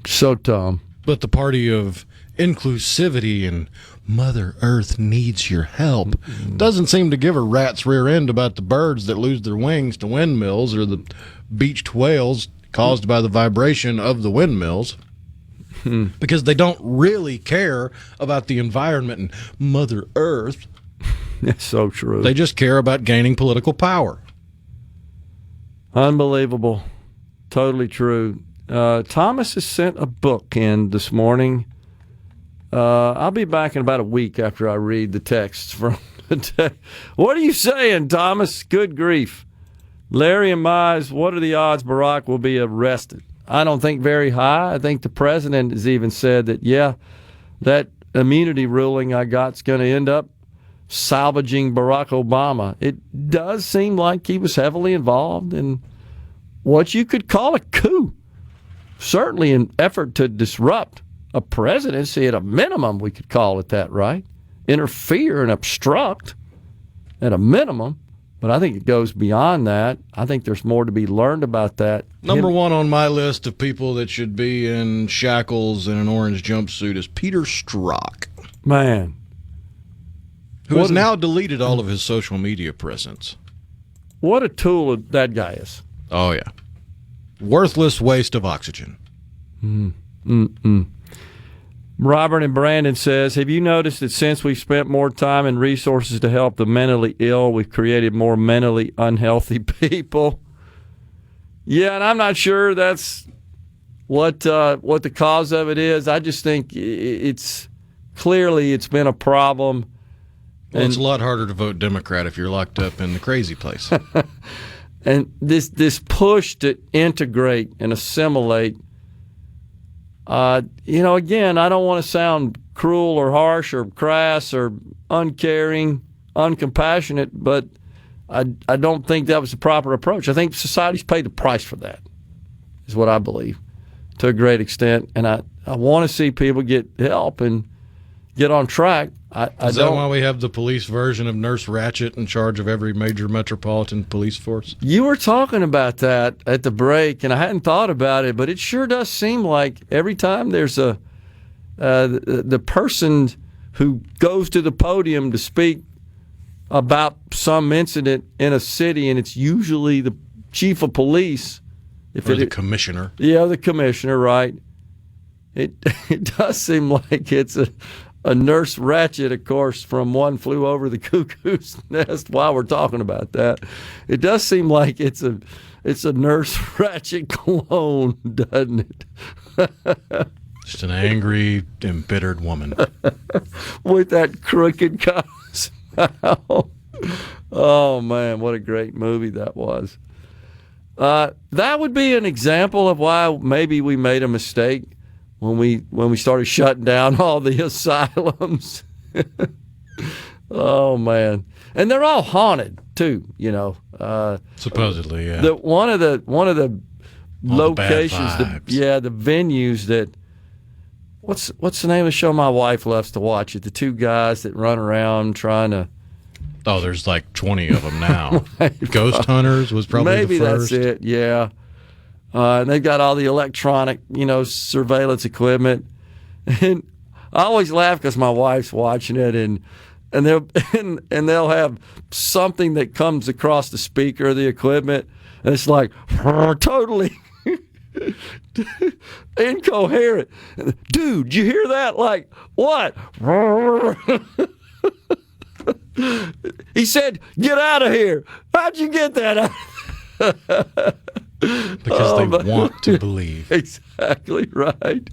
So dumb. But the party of inclusivity and Mother Earth needs your help doesn't seem to give a rat's rear end about the birds that lose their wings to windmills or the beached whales caused by the vibration of the windmills. Because they don't really care about the environment and Mother Earth. That's so true. They just care about gaining political power. Unbelievable. Totally true. Thomas has sent a book in this morning. I'll be back in about a week after I read the texts from the day. What are you saying, Thomas? Good grief. Larry and Mize, what are the odds Barack will be arrested? I don't think very high. I think the president has even said that, that immunity ruling I got is going to end up salvaging Barack Obama. It does seem like he was heavily involved in what you could call a coup. Certainly an effort to disrupt a presidency at a minimum, we could call it that, right? Interfere and obstruct at a minimum. But I think it goes beyond that. I think there's more to be learned about that. Number one on my list of people that should be in shackles and an orange jumpsuit is Peter Strzok. Man. Who has now deleted all of his social media presence. What a tool that guy is. Oh, yeah. Worthless waste of oxygen. Robert and Brandon says, have you noticed that since we've spent more time and resources to help the mentally ill, we've created more mentally unhealthy people? Yeah, and I'm not sure that's what the cause of it is. I just think it's been a problem. Well, it's a lot harder to vote Democrat if you're locked up in the crazy place. And this push to integrate and assimilate, again, I don't want to sound cruel or harsh or crass or uncaring, uncompassionate, but I don't think that was the proper approach. I think society's paid the price for that, is what I believe, to a great extent. And I want to see people get help and get on track. Is that why we have the police version of Nurse Ratched in charge of every major metropolitan police force? You were talking about that at the break, and I hadn't thought about it, but it sure does seem like every time there's the person who goes to the podium to speak about some incident in a city, and it's usually the chief of police. Or the commissioner. Yeah, the commissioner, right. It does seem like it's a Nurse Ratched, of course, from One Flew Over the Cuckoo's Nest. While we're talking about that, it does seem like it's a Nurse Ratched clone, doesn't it? Just an angry, embittered woman with that crooked kind of smile. Oh man, what a great movie that was. That would be an example of why maybe we made a mistake when we started shutting down all the asylums. Oh man, and they're all haunted too. Supposedly, yeah. One of the locations, the venues that. What's the name of the show my wife loves to watch it? The two guys that run around trying to. Oh, there's like 20 of them now. Ghost Hunters was probably maybe the first. Maybe that's it, yeah. And they've got all the electronic, surveillance equipment. And I always laugh because my wife's watching it, and they'll have something that comes across the speaker of the equipment, and it's like totally incoherent. Dude, you hear that? Like, what? He said, "Get out of here." How'd you get that out? Because they want to believe. Exactly right.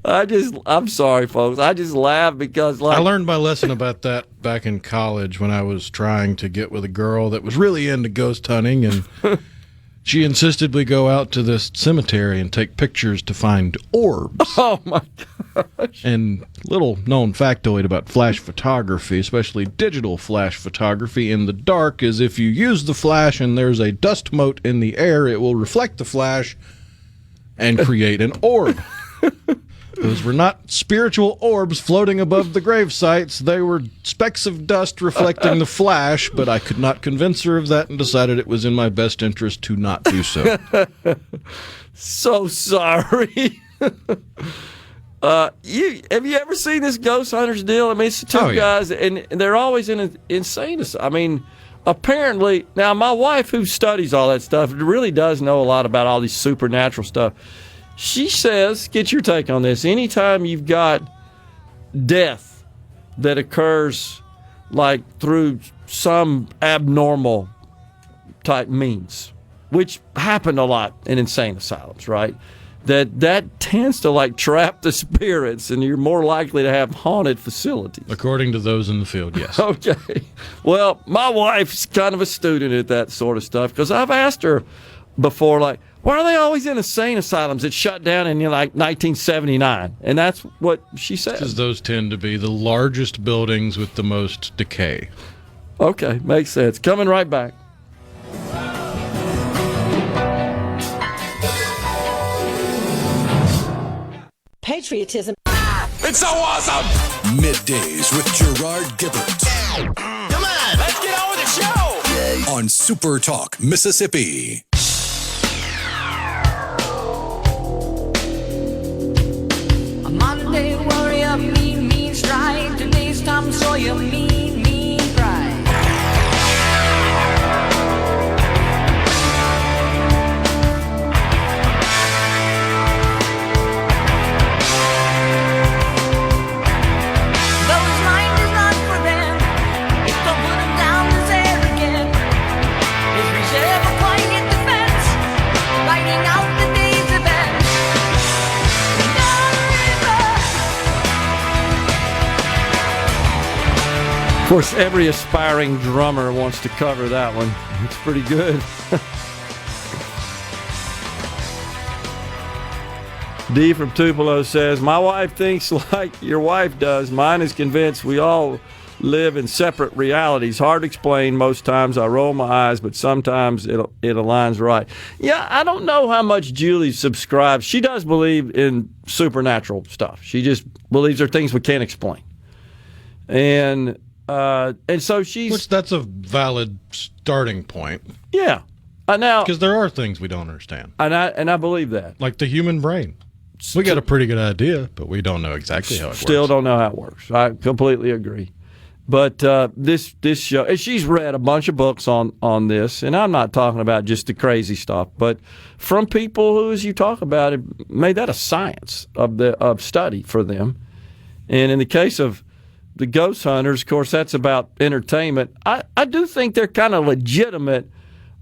I'm sorry, folks. I just laugh because I learned my lesson about that back in college when I was trying to get with a girl that was really into ghost hunting, and she insisted we go out to this cemetery and take pictures to find orbs. Oh, my gosh. And little known factoid about flash photography, especially digital flash photography in the dark, is if you use the flash and there's a dust mote in the air, it will reflect the flash and create an orb. Those were not spiritual orbs floating above the grave sites. They were specks of dust reflecting the flash, but I could not convince her of that and decided it was in my best interest to not do so. So sorry. Have you ever seen this Ghost Hunters deal? I mean, it's the two guys, and they're always in an insane. I mean, apparently, now my wife, who studies all that stuff, really does know a lot about all these supernatural stuff. She says, get your take on this, anytime you've got death that occurs like through some abnormal type means, which happen a lot in insane asylums, right? That tends to like trap the spirits, and you're more likely to have haunted facilities. According to those in the field, yes. Okay. Well, my wife's kind of a student at that sort of stuff because I've asked her before, like, why are they always in insane asylums that shut down in like 1979? And that's what she said. Because those tend to be the largest buildings with the most decay. Okay, makes sense. Coming right back. Patriotism. It's so awesome! Middays with Gerard Gibert. Come on, let's get on with the show! On SuperTalk, Mississippi. A Monday warrior, mean stride. Today's Tom Sawyer, mean pride. Of course, every aspiring drummer wants to cover that one. It's pretty good. D from Tupelo says, my wife thinks like your wife does. Mine is convinced we all live in separate realities. Hard to explain. Most times I roll my eyes, but sometimes it aligns right. Yeah, I don't know how much Julie subscribes. She does believe in supernatural stuff. She just believes there are things we can't explain. And so she's... that's a valid starting point. Yeah. Now, because there are things we don't understand. And I believe that. Like the human brain. We got a pretty good idea, but we don't know exactly how it works. Still don't know how it works. I completely agree. But this show, and she's read a bunch of books on this, and I'm not talking about just the crazy stuff, but from people who, as you talk about, have made that a science of study for them. And in the case of the ghost hunters, of course, that's about entertainment. I do think they're kind of legitimate.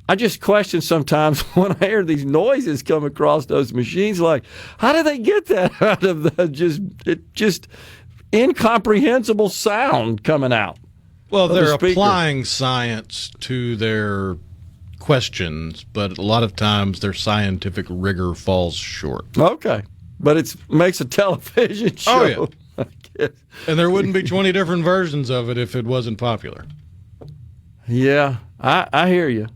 I just question sometimes when I hear these noises come across those machines, like, how do they get that out of the just incomprehensible sound coming out? Well, they're applying science to their questions, but a lot of times their scientific rigor falls short. Okay. But it makes a television show. Oh, yeah. And there wouldn't be 20 different versions of it if it wasn't popular. Yeah, I hear you.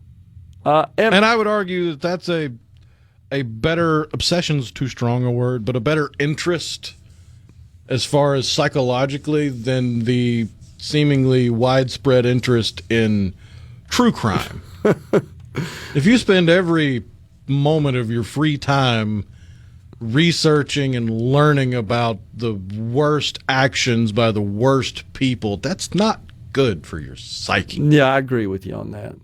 And I would argue that that's a better, obsession's too strong a word, but a better interest as far as psychologically than the seemingly widespread interest in true crime. If you spend every moment of your free time researching and learning about the worst actions by the worst people, that's not good for your psyche. Yeah, I agree with you on that.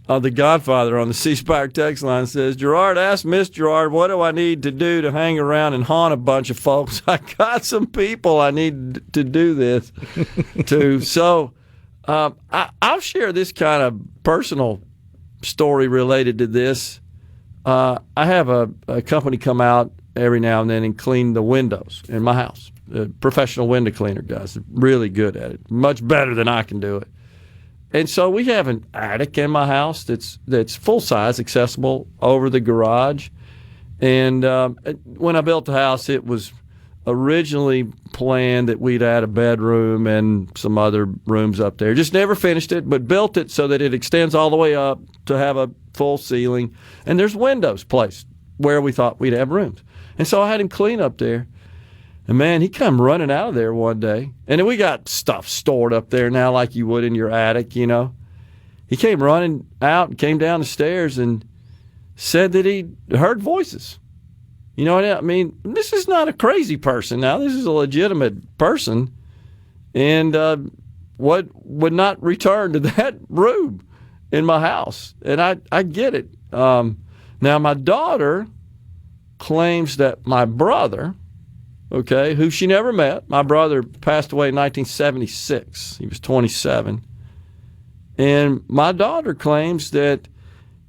The Godfather on the C Spire text line says, Gerard, ask Miss Gerard, what do I need to do to hang around and haunt a bunch of folks? I got some people I need to do this to. So I'll share this kind of personal story related to this. I have a company come out every now and then and clean the windows in my house. Professional window cleaner guys, really good at it, much better than I can do it. And so we have an attic in my house that's full size, accessible over the garage. And when I built the house, it was originally planned that we'd add a bedroom and some other rooms up there. Just never finished it, but built it so that it extends all the way up to have a full ceiling. And there's windows placed where we thought we'd have rooms. And so I had him clean up there. And, man, he come running out of there one day. And then we got stuff stored up there now like you would in your attic, you know. He came running out and came down the stairs and said that he heard voices. You know what I mean? This is not a crazy person now. This is a legitimate person. And what would not return to that room in my house. And I get it. Now, my daughter claims that my brother, okay, who she never met. My brother passed away in 1976. He was 27. And my daughter claims that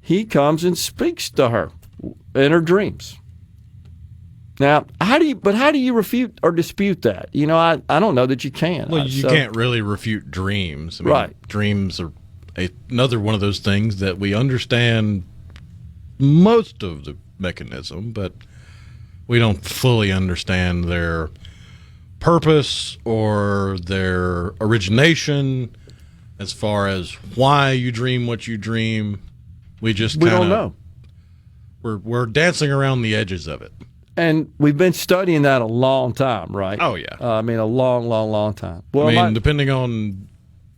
he comes and speaks to her in her dreams. Now, how do you refute or dispute that? You know, I don't know that you can. Well, you can't really refute dreams. I mean, right. Dreams are another one of those things that we understand most of the mechanism, but we don't fully understand their purpose or their origination as far as why you dream what you dream. We don't know. We're dancing around the edges of it. And we've been studying that a long time, right? Oh, yeah. I mean, a long time. Well, depending on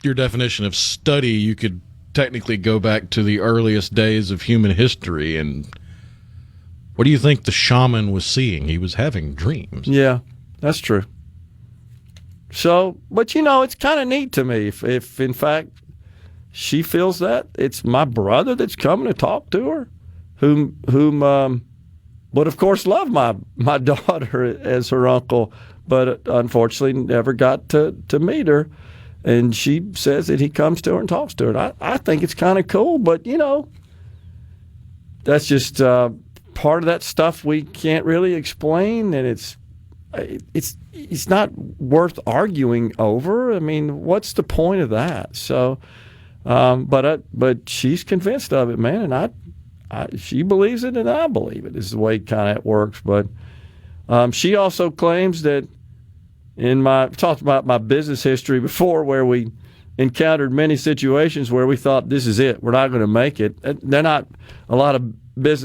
your definition of study, you could technically go back to the earliest days of human history. And what do you think the shaman was seeing? He was having dreams. Yeah, that's true. So, but you know, it's kind of neat to me if in fact she feels that it's my brother that's coming to talk to her, whom would of course love my daughter as her uncle, but unfortunately never got to meet her. And she says that he comes to her and talks to her. And I think it's kind of cool, but you know, that's just part of that stuff we can't really explain, and it's not worth arguing over. I mean, what's the point of that? So, but she's convinced of it, man, and she believes it, and I believe it. This is the way kind of it works. But she also claims that I've talked about my business history before, where we encountered many situations where we thought, this is it, we're not going to make it. They're not a lot of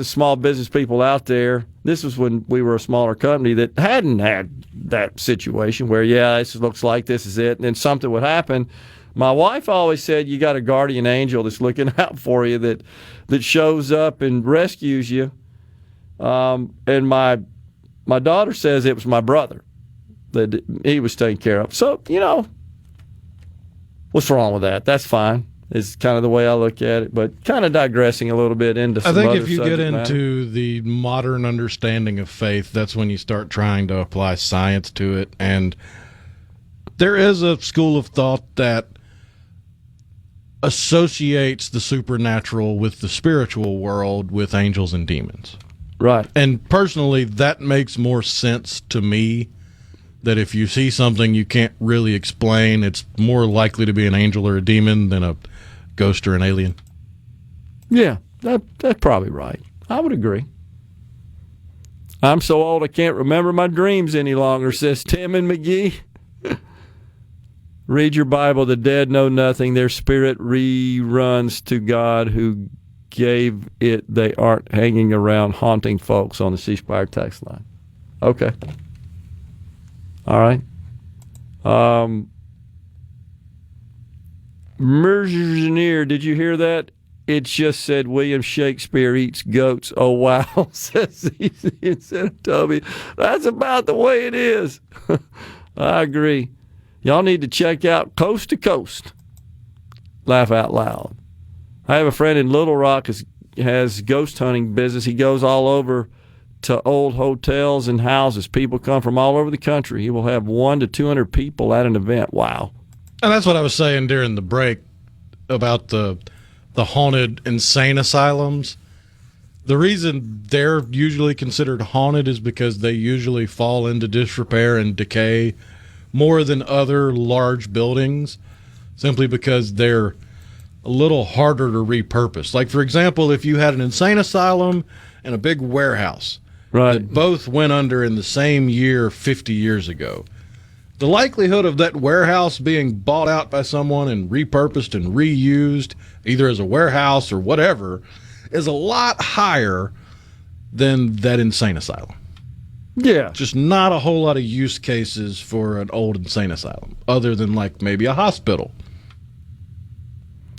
small business people out there. This was when we were a smaller company that hadn't had that situation where, yeah, this looks like this is it, and then something would happen. My wife always said, you got a guardian angel that's looking out for you, that shows up and rescues you. And my daughter says it was my brother that he was taken care of. So, you know, what's wrong with that? That's fine. It's kind of the way I look at it, but kind of digressing a little bit into some I think other if you get into matter. the modern understanding of faith, that's when you start trying to apply science to it. And there is a school of thought that associates the supernatural with the spiritual world with angels and demons. Right. And personally, that makes more sense to me, that if you see something you can't really explain, it's more likely to be an angel or a demon than a ghost or an alien. Yeah, that's probably right. I would agree. I'm so old I can't remember my dreams any longer, says Tim and McGee. Read your Bible. The dead know nothing. Their spirit reruns to God who gave it. They aren't hanging around haunting folks on the C Spire text line. Okay. All right. Mergeneer, did you hear that? It just said William Shakespeare eats goats. Oh, wow, says Easy instead of Toby. That's about the way it is. I agree. Y'all need to check out Coast to Coast. Laugh out loud. I have a friend in Little Rock who has ghost hunting business. He goes all over to old hotels and houses. People come from all over the country. He will have 100 to 200 people at an event. Wow. And that's what I was saying during the break about the haunted insane asylums. The reason they're usually considered haunted is because they usually fall into disrepair and decay more than other large buildings, simply because they're a little harder to repurpose. Like, for example, if you had an insane asylum and a big warehouse that both went under in the same year 50 years ago, the likelihood of that warehouse being bought out by someone and repurposed and reused, either as a warehouse or whatever, is a lot higher than that insane asylum. Yeah. Just not a whole lot of use cases for an old insane asylum, other than like maybe a hospital.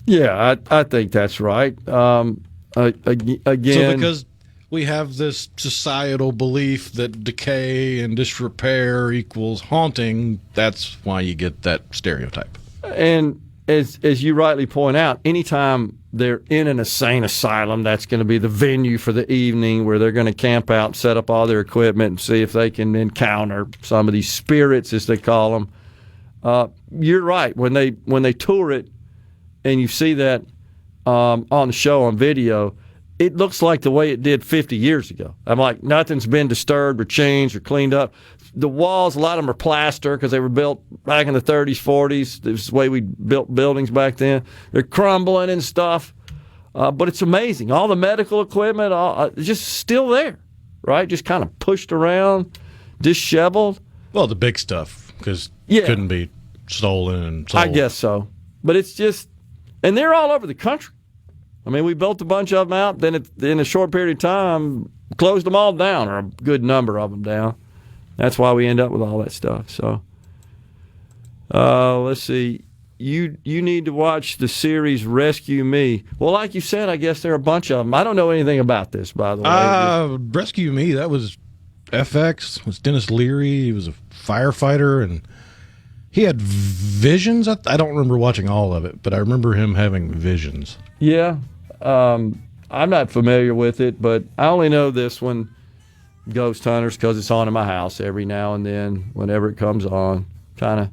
Yeah, I think that's right. Again, so because we have this societal belief that decay and disrepair equals haunting, that's why you get that stereotype. And as you rightly point out, anytime they're in an insane asylum, that's going to be the venue for the evening where they're going to camp out, set up all their equipment, and see if they can encounter some of these spirits, as they call them. You're right. When they tour it, and you see that on the show on video, it looks like the way it did 50 years ago. I'm like, nothing's been disturbed or changed or cleaned up. The walls, a lot of them are plaster because they were built back in the 30s, 40s. This is the way we built buildings back then. They're crumbling and stuff. But it's amazing. All the medical equipment, it's just still there, right? Just kind of pushed around, disheveled. Well, the big stuff, because it couldn't be stolen and sold. I guess so. But it's just, and they're all over the country. I mean, we built a bunch of them out, then in a short period of time, closed them all down, or a good number of them down. That's why we end up with all that stuff. So, let's see. You need to watch the series Rescue Me. Well, like you said, I guess there are a bunch of them. I don't know anything about this, by the way. Rescue Me, that was FX. It was Dennis Leary. He was a firefighter, and he had visions. I don't remember watching all of it, but I remember him having visions. Yeah. I'm not familiar with it, but I only know this one, Ghost Hunters, because it's on in my house every now and then whenever it comes on. Kind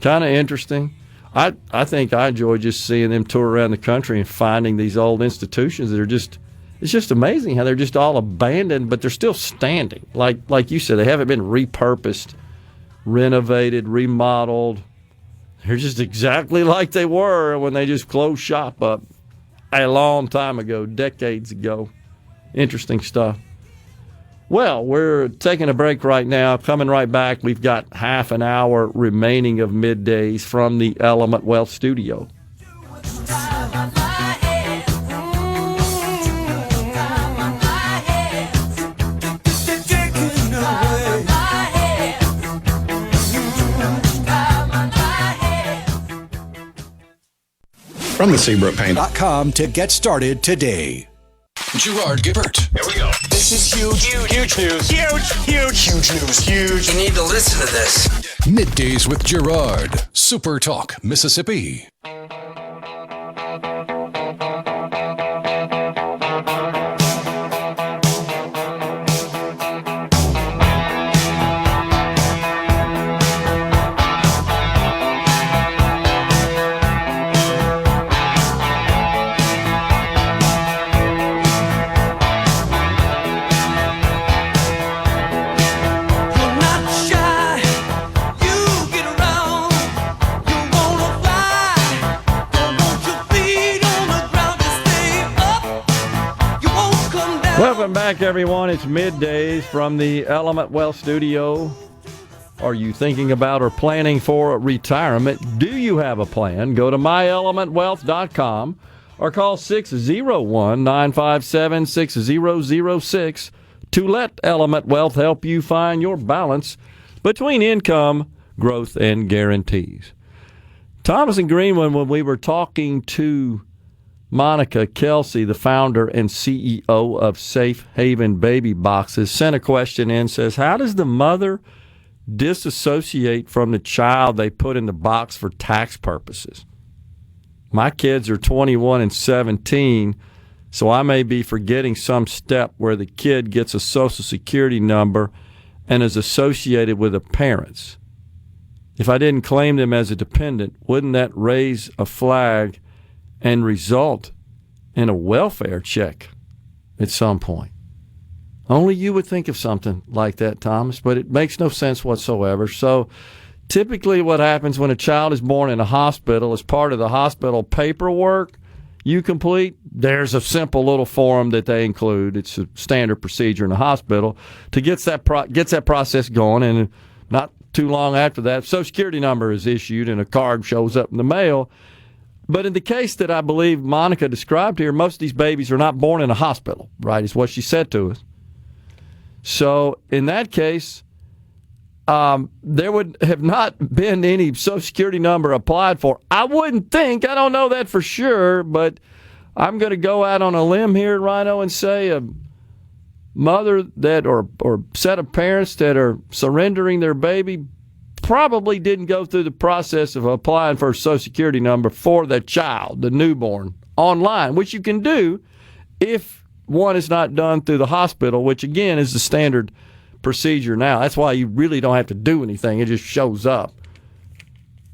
of interesting. I think I enjoy just seeing them tour around the country and finding these old institutions that are just, it's just amazing how they're just all abandoned, but they're still standing. Like you said, they haven't been repurposed, renovated, remodeled. They're just exactly like they were when they just closed shop up a long time ago, decades ago. Interesting stuff. Well, we're taking a break right now. Coming right back, we've got half an hour remaining of Middays from the Element Wealth Studio. From the SeabrookPaint.com to get started today. Gerard Gibert. Here we go. This is huge. Huge news. Huge news. Huge. You need to listen to this. Middays with Gerard. SuperTalk, Mississippi. back, everyone. It's Middays from the Element Wealth Studio. Are you thinking about or planning for retirement? Do you have a plan? Go to myelementwealth.com or call 601-957-6006 to let Element Wealth help you find your balance between income, growth, and guarantees. Thomas and Greenwood, when we were talking to Monica Kelsey, the founder and CEO of Safe Haven Baby Boxes, sent a question in, says, how does the mother disassociate from the child they put in the box for tax purposes? My kids are 21 and 17, so I may be forgetting some step where the kid gets a Social Security number and is associated with the parents. If I didn't claim them as a dependent, wouldn't that raise a flag and result in a welfare check at some point? Only you would think of something like that, Thomas, but it makes no sense whatsoever. So typically what happens when a child is born in a hospital, as part of the hospital paperwork you complete, there's a simple little form that they include. It's a standard procedure in a hospital to get that process going, and not too long after that, Social Security number is issued and a card shows up in the mail. But in the case that I believe Monica described here, most of these babies are not born in a hospital, right, is what she said to us. So in that case, there would have not been any Social Security number applied for. I wouldn't think. I don't know that for sure, but I'm going to go out on a limb here, Rhino, and say a mother that or set of parents that are surrendering their baby probably didn't go through the process of applying for a Social Security number for the child, the newborn, online, which you can do if one is not done through the hospital, which, again, is the standard procedure now. That's why you really don't have to do anything. It just shows up.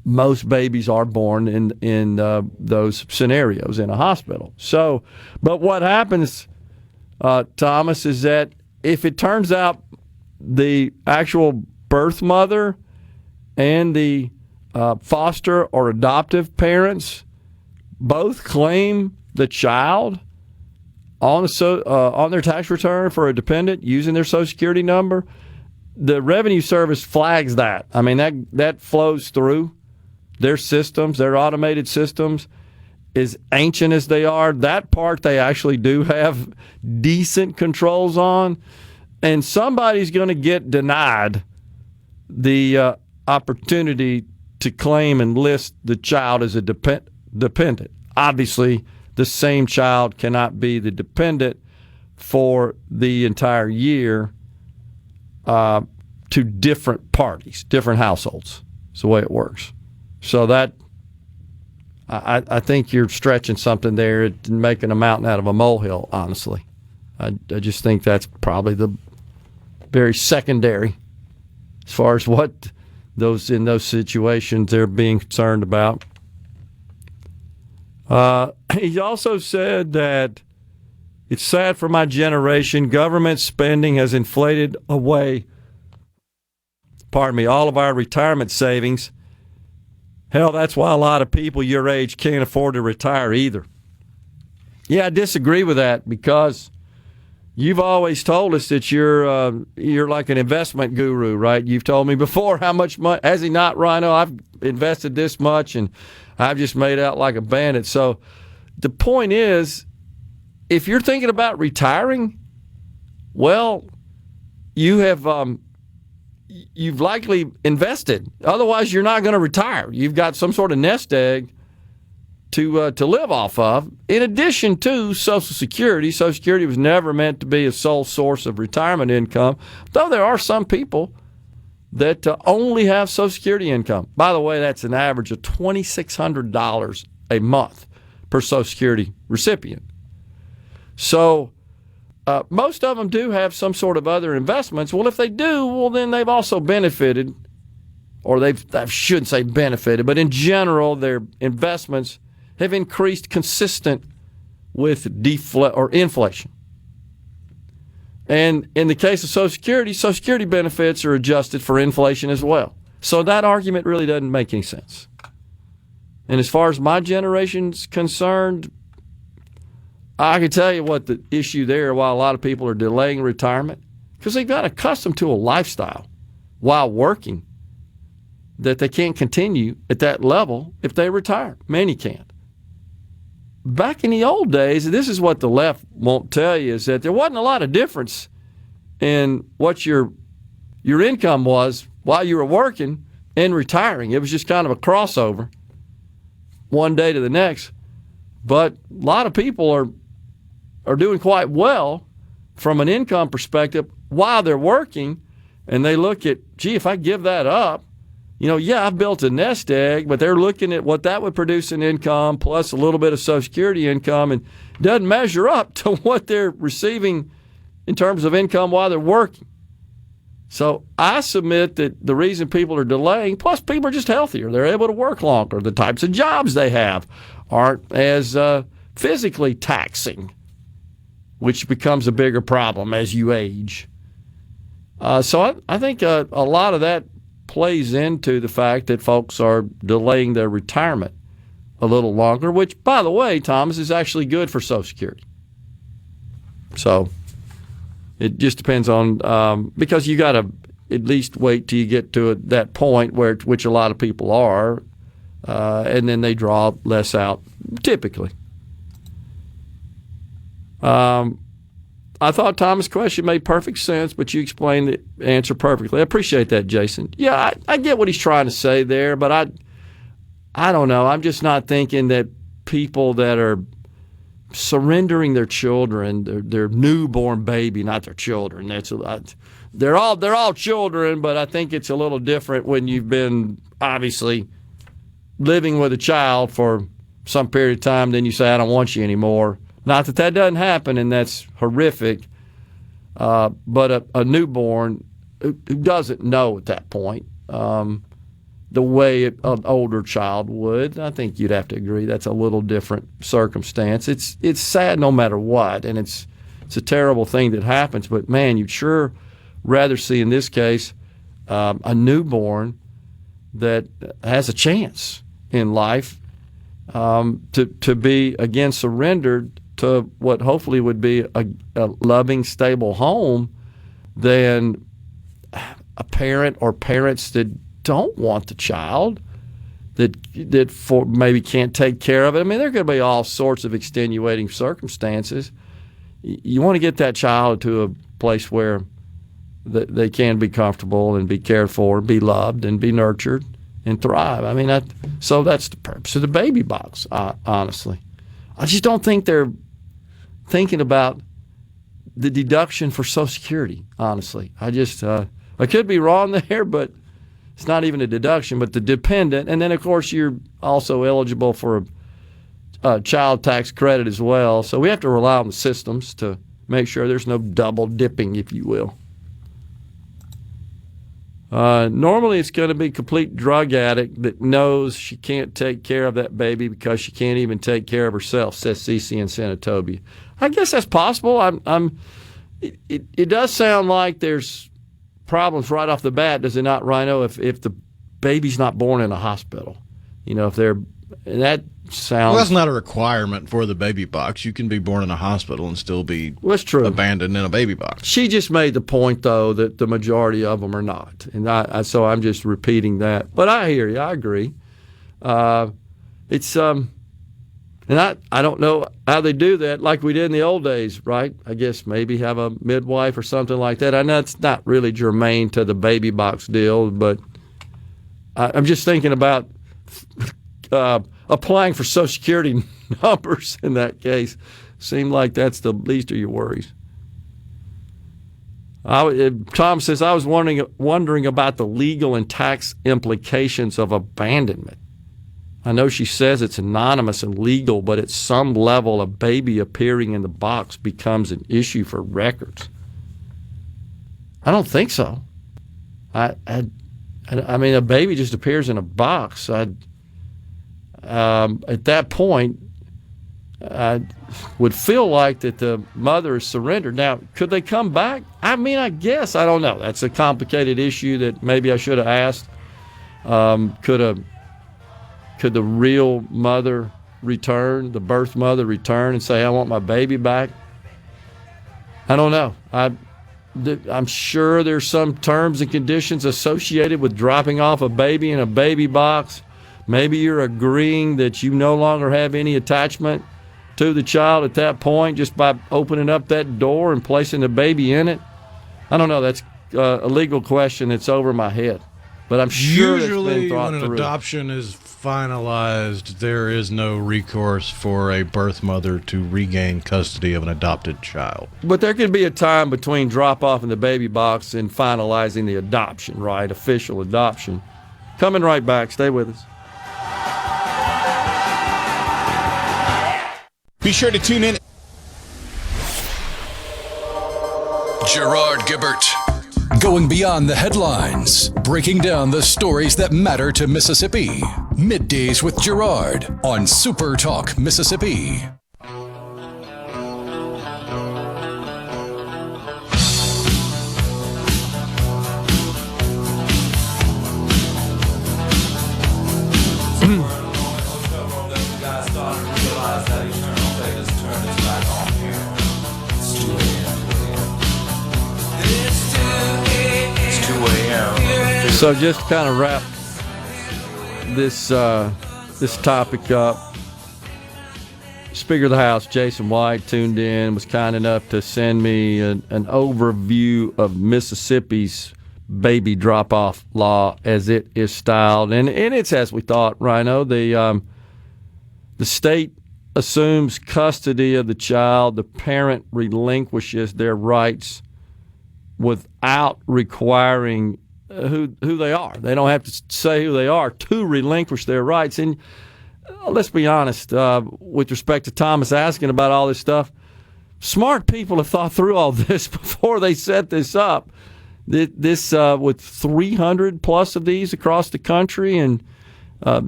Most babies are born in those scenarios in a hospital. So, but what happens, Thomas, is that if it turns out the actual birth mother and the foster or adoptive parents both claim the child on their tax return for a dependent using their Social Security number, the Revenue Service flags that. I mean, that flows through their systems, their automated systems. As ancient as they are, that part they actually do have decent controls on, and somebody's going to get denied the opportunity to claim and list the child as a dependent. Obviously, the same child cannot be the dependent for the entire year to different parties, different households. It's the way it works. So that I think you're stretching something there and making a mountain out of a molehill, honestly. I just think that's probably the very secondary as far as what in those situations they're being concerned about. He also said that it's sad for my generation. Government spending has inflated away, all of our retirement savings. Hell, that's why a lot of people your age can't afford to retire either. Yeah, I disagree with that because you've always told us that you're like an investment guru, right? You've told me before how much money, has he not, Rhino? I've invested this much and I've just made out like a bandit. So the point is, if you're thinking about retiring, well, you've likely invested. Otherwise, you're not going to retire. You've got some sort of nest egg to live off of. In addition to Social Security, Social Security was never meant to be a sole source of retirement income, though there are some people that only have Social Security income. By the way, that's an average of $2,600 a month per Social Security recipient. So most of them do have some sort of other investments. Well, if they do, well, then they've also benefited, or I shouldn't say benefited, but in general, their investments have increased consistent with inflation. And in the case of Social Security benefits are adjusted for inflation as well. So that argument really doesn't make any sense. And as far as my generation's concerned, I can tell you what the issue there, why a lot of people are delaying retirement, because they've got accustomed to a lifestyle while working that they can't continue at that level if they retire. Many can't. Back in the old days, this is what the left won't tell you, is that there wasn't a lot of difference in what your income was while you were working and retiring. It was just kind of a crossover one day to the next. But a lot of people are doing quite well from an income perspective while they're working, and they look at, gee, if I give that up, I've built a nest egg, but they're looking at what that would produce in income plus a little bit of Social Security income, and doesn't measure up to what they're receiving in terms of income while they're working. So I submit that the reason people are delaying, plus people are just healthier. They're able to work longer. The types of jobs they have aren't as physically taxing, which becomes a bigger problem as you age. So I think a lot of that plays into the fact that folks are delaying their retirement a little longer, which, by the way, Thomas, is actually good for Social Security. So it just depends on because you got to at least wait till you get to that point which a lot of people are, and then they draw less out typically. I thought Thomas' question made perfect sense, but you explained the answer perfectly. I appreciate that, Jason. Yeah, I get what he's trying to say there, but I don't know. I'm just not thinking that people that are surrendering their children, their newborn baby, not their children. They're all children, but I think it's a little different when you've been obviously living with a child for some period of time. Then you say, I don't want you anymore. Not that doesn't happen, and that's horrific, but a newborn who doesn't know at that point the way an older child would, I think you'd have to agree that's a little different circumstance. It's sad no matter what, and it's a terrible thing that happens, but, man, you'd sure rather see in this case a newborn that has a chance in life to be, again, surrendered to what hopefully would be a loving, stable home than a parent or parents that don't want the child, that for maybe can't take care of it. I mean, there could be all sorts of extenuating circumstances. You want to get that child to a place where they can be comfortable and be cared for, be loved, and be nurtured and thrive. I mean, so that's the purpose of the baby box, honestly. I just don't think they're thinking about the deduction for Social Security, honestly. I could be wrong there, but it's not even a deduction, but the dependent. And then, of course, you're also eligible for a child tax credit as well. So we have to rely on the systems to make sure there's no double dipping, if you will. Normally, it's going to be a complete drug addict that knows she can't take care of that baby because she can't even take care of herself, says Cece in Senatobia. I guess that's possible. It does sound like there's problems right off the bat, does it not, Rhino? If the baby's not born in a hospital, if they're, and that sounds. Well, that's not a requirement for the baby box. You can be born in a hospital and still be abandoned in a baby box. She just made the point, though, that the majority of them are not, and so I'm just repeating that. But I hear you. I agree. It's and I don't know how they do that like we did in the old days, right? I guess maybe have a midwife or something like that. I know it's not really germane to the baby box deal, but I'm just thinking about applying for Social Security numbers in that case. Seemed like that's the least of your worries. Tom says, I was wondering about the legal and tax implications of abandonment. I know she says it's anonymous and legal, but at some level, a baby appearing in the box becomes an issue for records. I don't think so. I mean, a baby just appears in a box. At that point, I would feel like that the mother is surrendered. Now, could they come back? I mean, I guess. I don't know. That's a complicated issue that maybe I should have asked. Could the real mother return, the birth mother return and say, I want my baby back? I don't know. I'm sure there's some terms and conditions associated with dropping off a baby in a baby box. Maybe you're agreeing that you no longer have any attachment to the child at that point just by opening up that door and placing the baby in it. I don't know. That's a legal question that's over my head. But I'm sure usually it's been thought when an through. adoption is finalized, there is no recourse for a birth mother to regain custody of an adopted child. But there could be a time between drop-off in the baby box and finalizing the adoption, right? Official adoption. Coming right back. Stay with us. Be sure to tune in. Gerard Gibert. Going beyond the headlines, breaking down the stories that matter to Mississippi. Middays with Gerard on SuperTalk Mississippi. So just to kind of wrap this topic up, Speaker of the House Jason White tuned in, was kind enough to send me an overview of Mississippi's baby drop-off law as it is styled. And it's as we thought, Rhino. The state assumes custody of the child. The parent relinquishes their rights without requiring who they are. They don't have to say who they are to relinquish their rights. And let's be honest, with respect to Thomas asking about all this stuff, smart people have thought through all this before they set this up. This with 300 plus of these across the country and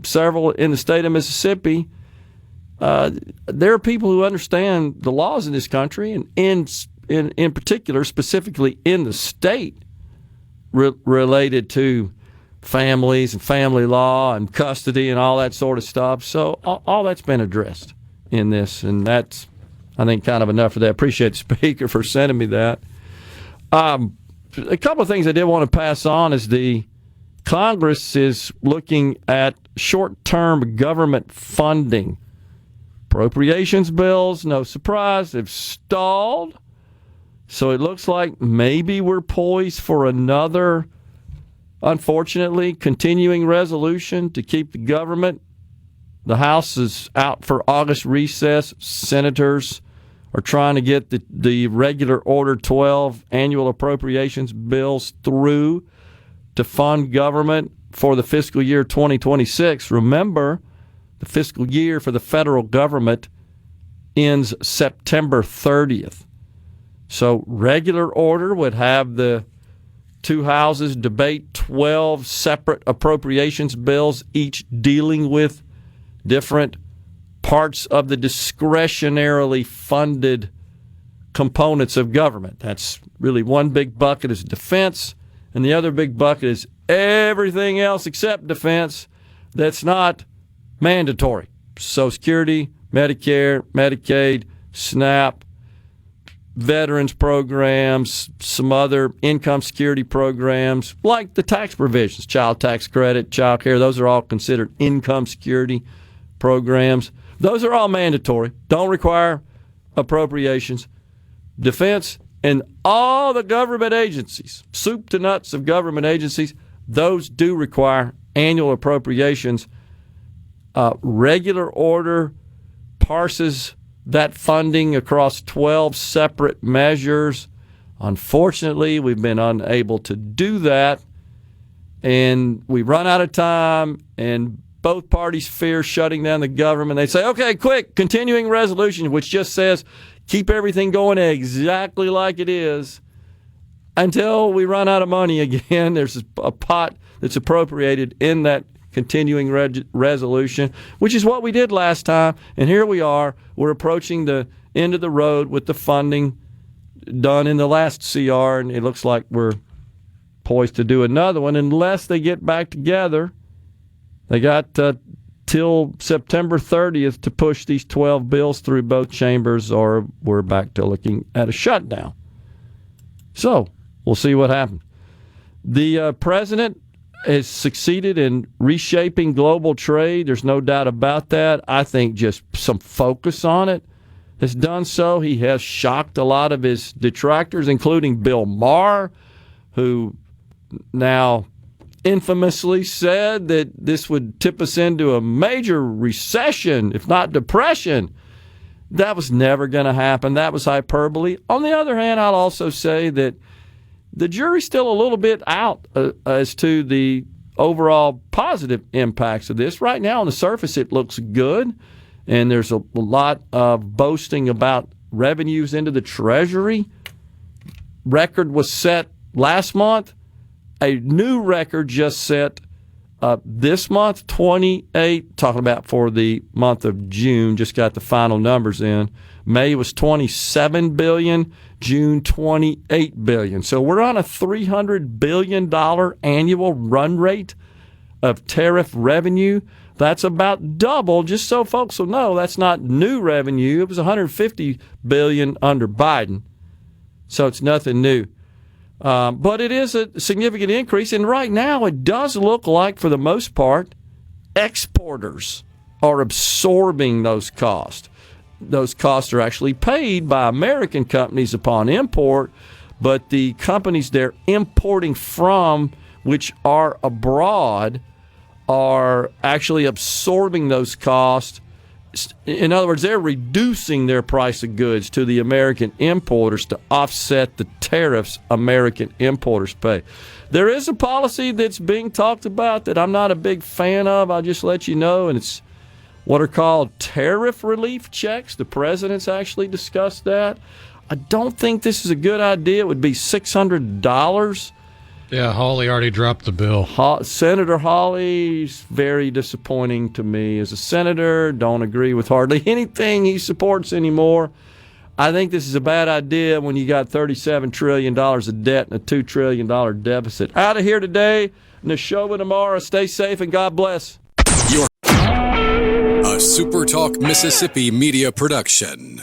several in the state of Mississippi, there are people who understand the laws in this country, and in particular, specifically in the state, related to families and family law and custody and all that sort of stuff. So all that's been addressed in this, and that's, I think, kind of enough for that. Appreciate the speaker for sending me that. A couple of things I did want to pass on is the Congress is looking at short-term government funding. Appropriations bills, no surprise, have stalled. So it looks like maybe we're poised for another, unfortunately, continuing resolution to keep the government. The House is out for August recess. Senators are trying to get the regular Order 12 annual appropriations bills through to fund government for the fiscal year 2026. Remember, the fiscal year for the federal government ends September 30th. So regular order would have the two houses debate 12 separate appropriations bills, each dealing with different parts of the discretionarily funded components of government. That's really one big bucket is defense, and the other big bucket is everything else except defense that's not mandatory. Social Security, Medicare, Medicaid, SNAP, veterans programs, some other income security programs, like the tax provisions, child tax credit, child care. Those are all considered income security programs. Those are all mandatory, don't require appropriations. Defense and all the government agencies, soup to nuts of government agencies, those do require annual appropriations. Regular order parses that funding across 12 separate measures. Unfortunately, we've been unable to do that, and we run out of time, and both parties fear shutting down the government. They say, okay, quick, continuing resolution, which just says keep everything going exactly like it is until we run out of money again. There's a pot that's appropriated in that continuing resolution, which is what we did last time. And here we are. We're approaching the end of the road with the funding done in the last CR, and it looks like we're poised to do another one unless they get back together. They got till September 30th to push these 12 bills through both chambers, or we're back to looking at a shutdown. So we'll see what happens. The president has succeeded in reshaping global trade. There's no doubt about that. I think just some focus on it has done so. He has shocked a lot of his detractors, including Bill Maher, who now infamously said that this would tip us into a major recession, if not depression. That was never going to happen. That was hyperbole. On the other hand, I'll also say that the jury's still a little bit out as to the overall positive impacts of this. Right now, on the surface, it looks good, and there's a lot of boasting about revenues into the Treasury. Record was set last month. A new record just set this month, 28, talking about for the month of June, just got the final numbers in. May was $27 billion, June $28 billion. So we're on a $300 billion annual run rate of tariff revenue. That's about double. Just so folks will know, that's not new revenue. It was $150 billion under Biden. So it's nothing new. But it is a significant increase, and right now it does look like, for the most part, exporters are absorbing those costs. Those costs are actually paid by American companies upon import, but the companies they're importing from, which are abroad, are actually absorbing those costs. In other words, they're reducing their price of goods to the American importers to offset the tariffs American importers pay. There is a policy that's being talked about that I'm not a big fan of. I'll just let you know, and it's what are called tariff relief checks. The president's actually discussed that. I don't think this is a good idea. It would be $600. Yeah, Hawley already dropped the bill. Senator Hawley's very disappointing to me as a senator. Don't agree with hardly anything he supports anymore. I think this is a bad idea when you got $37 trillion of debt and a $2 trillion deficit. Out of here today, Neshoba tomorrow. Stay safe and God bless. A SuperTalk Mississippi media production.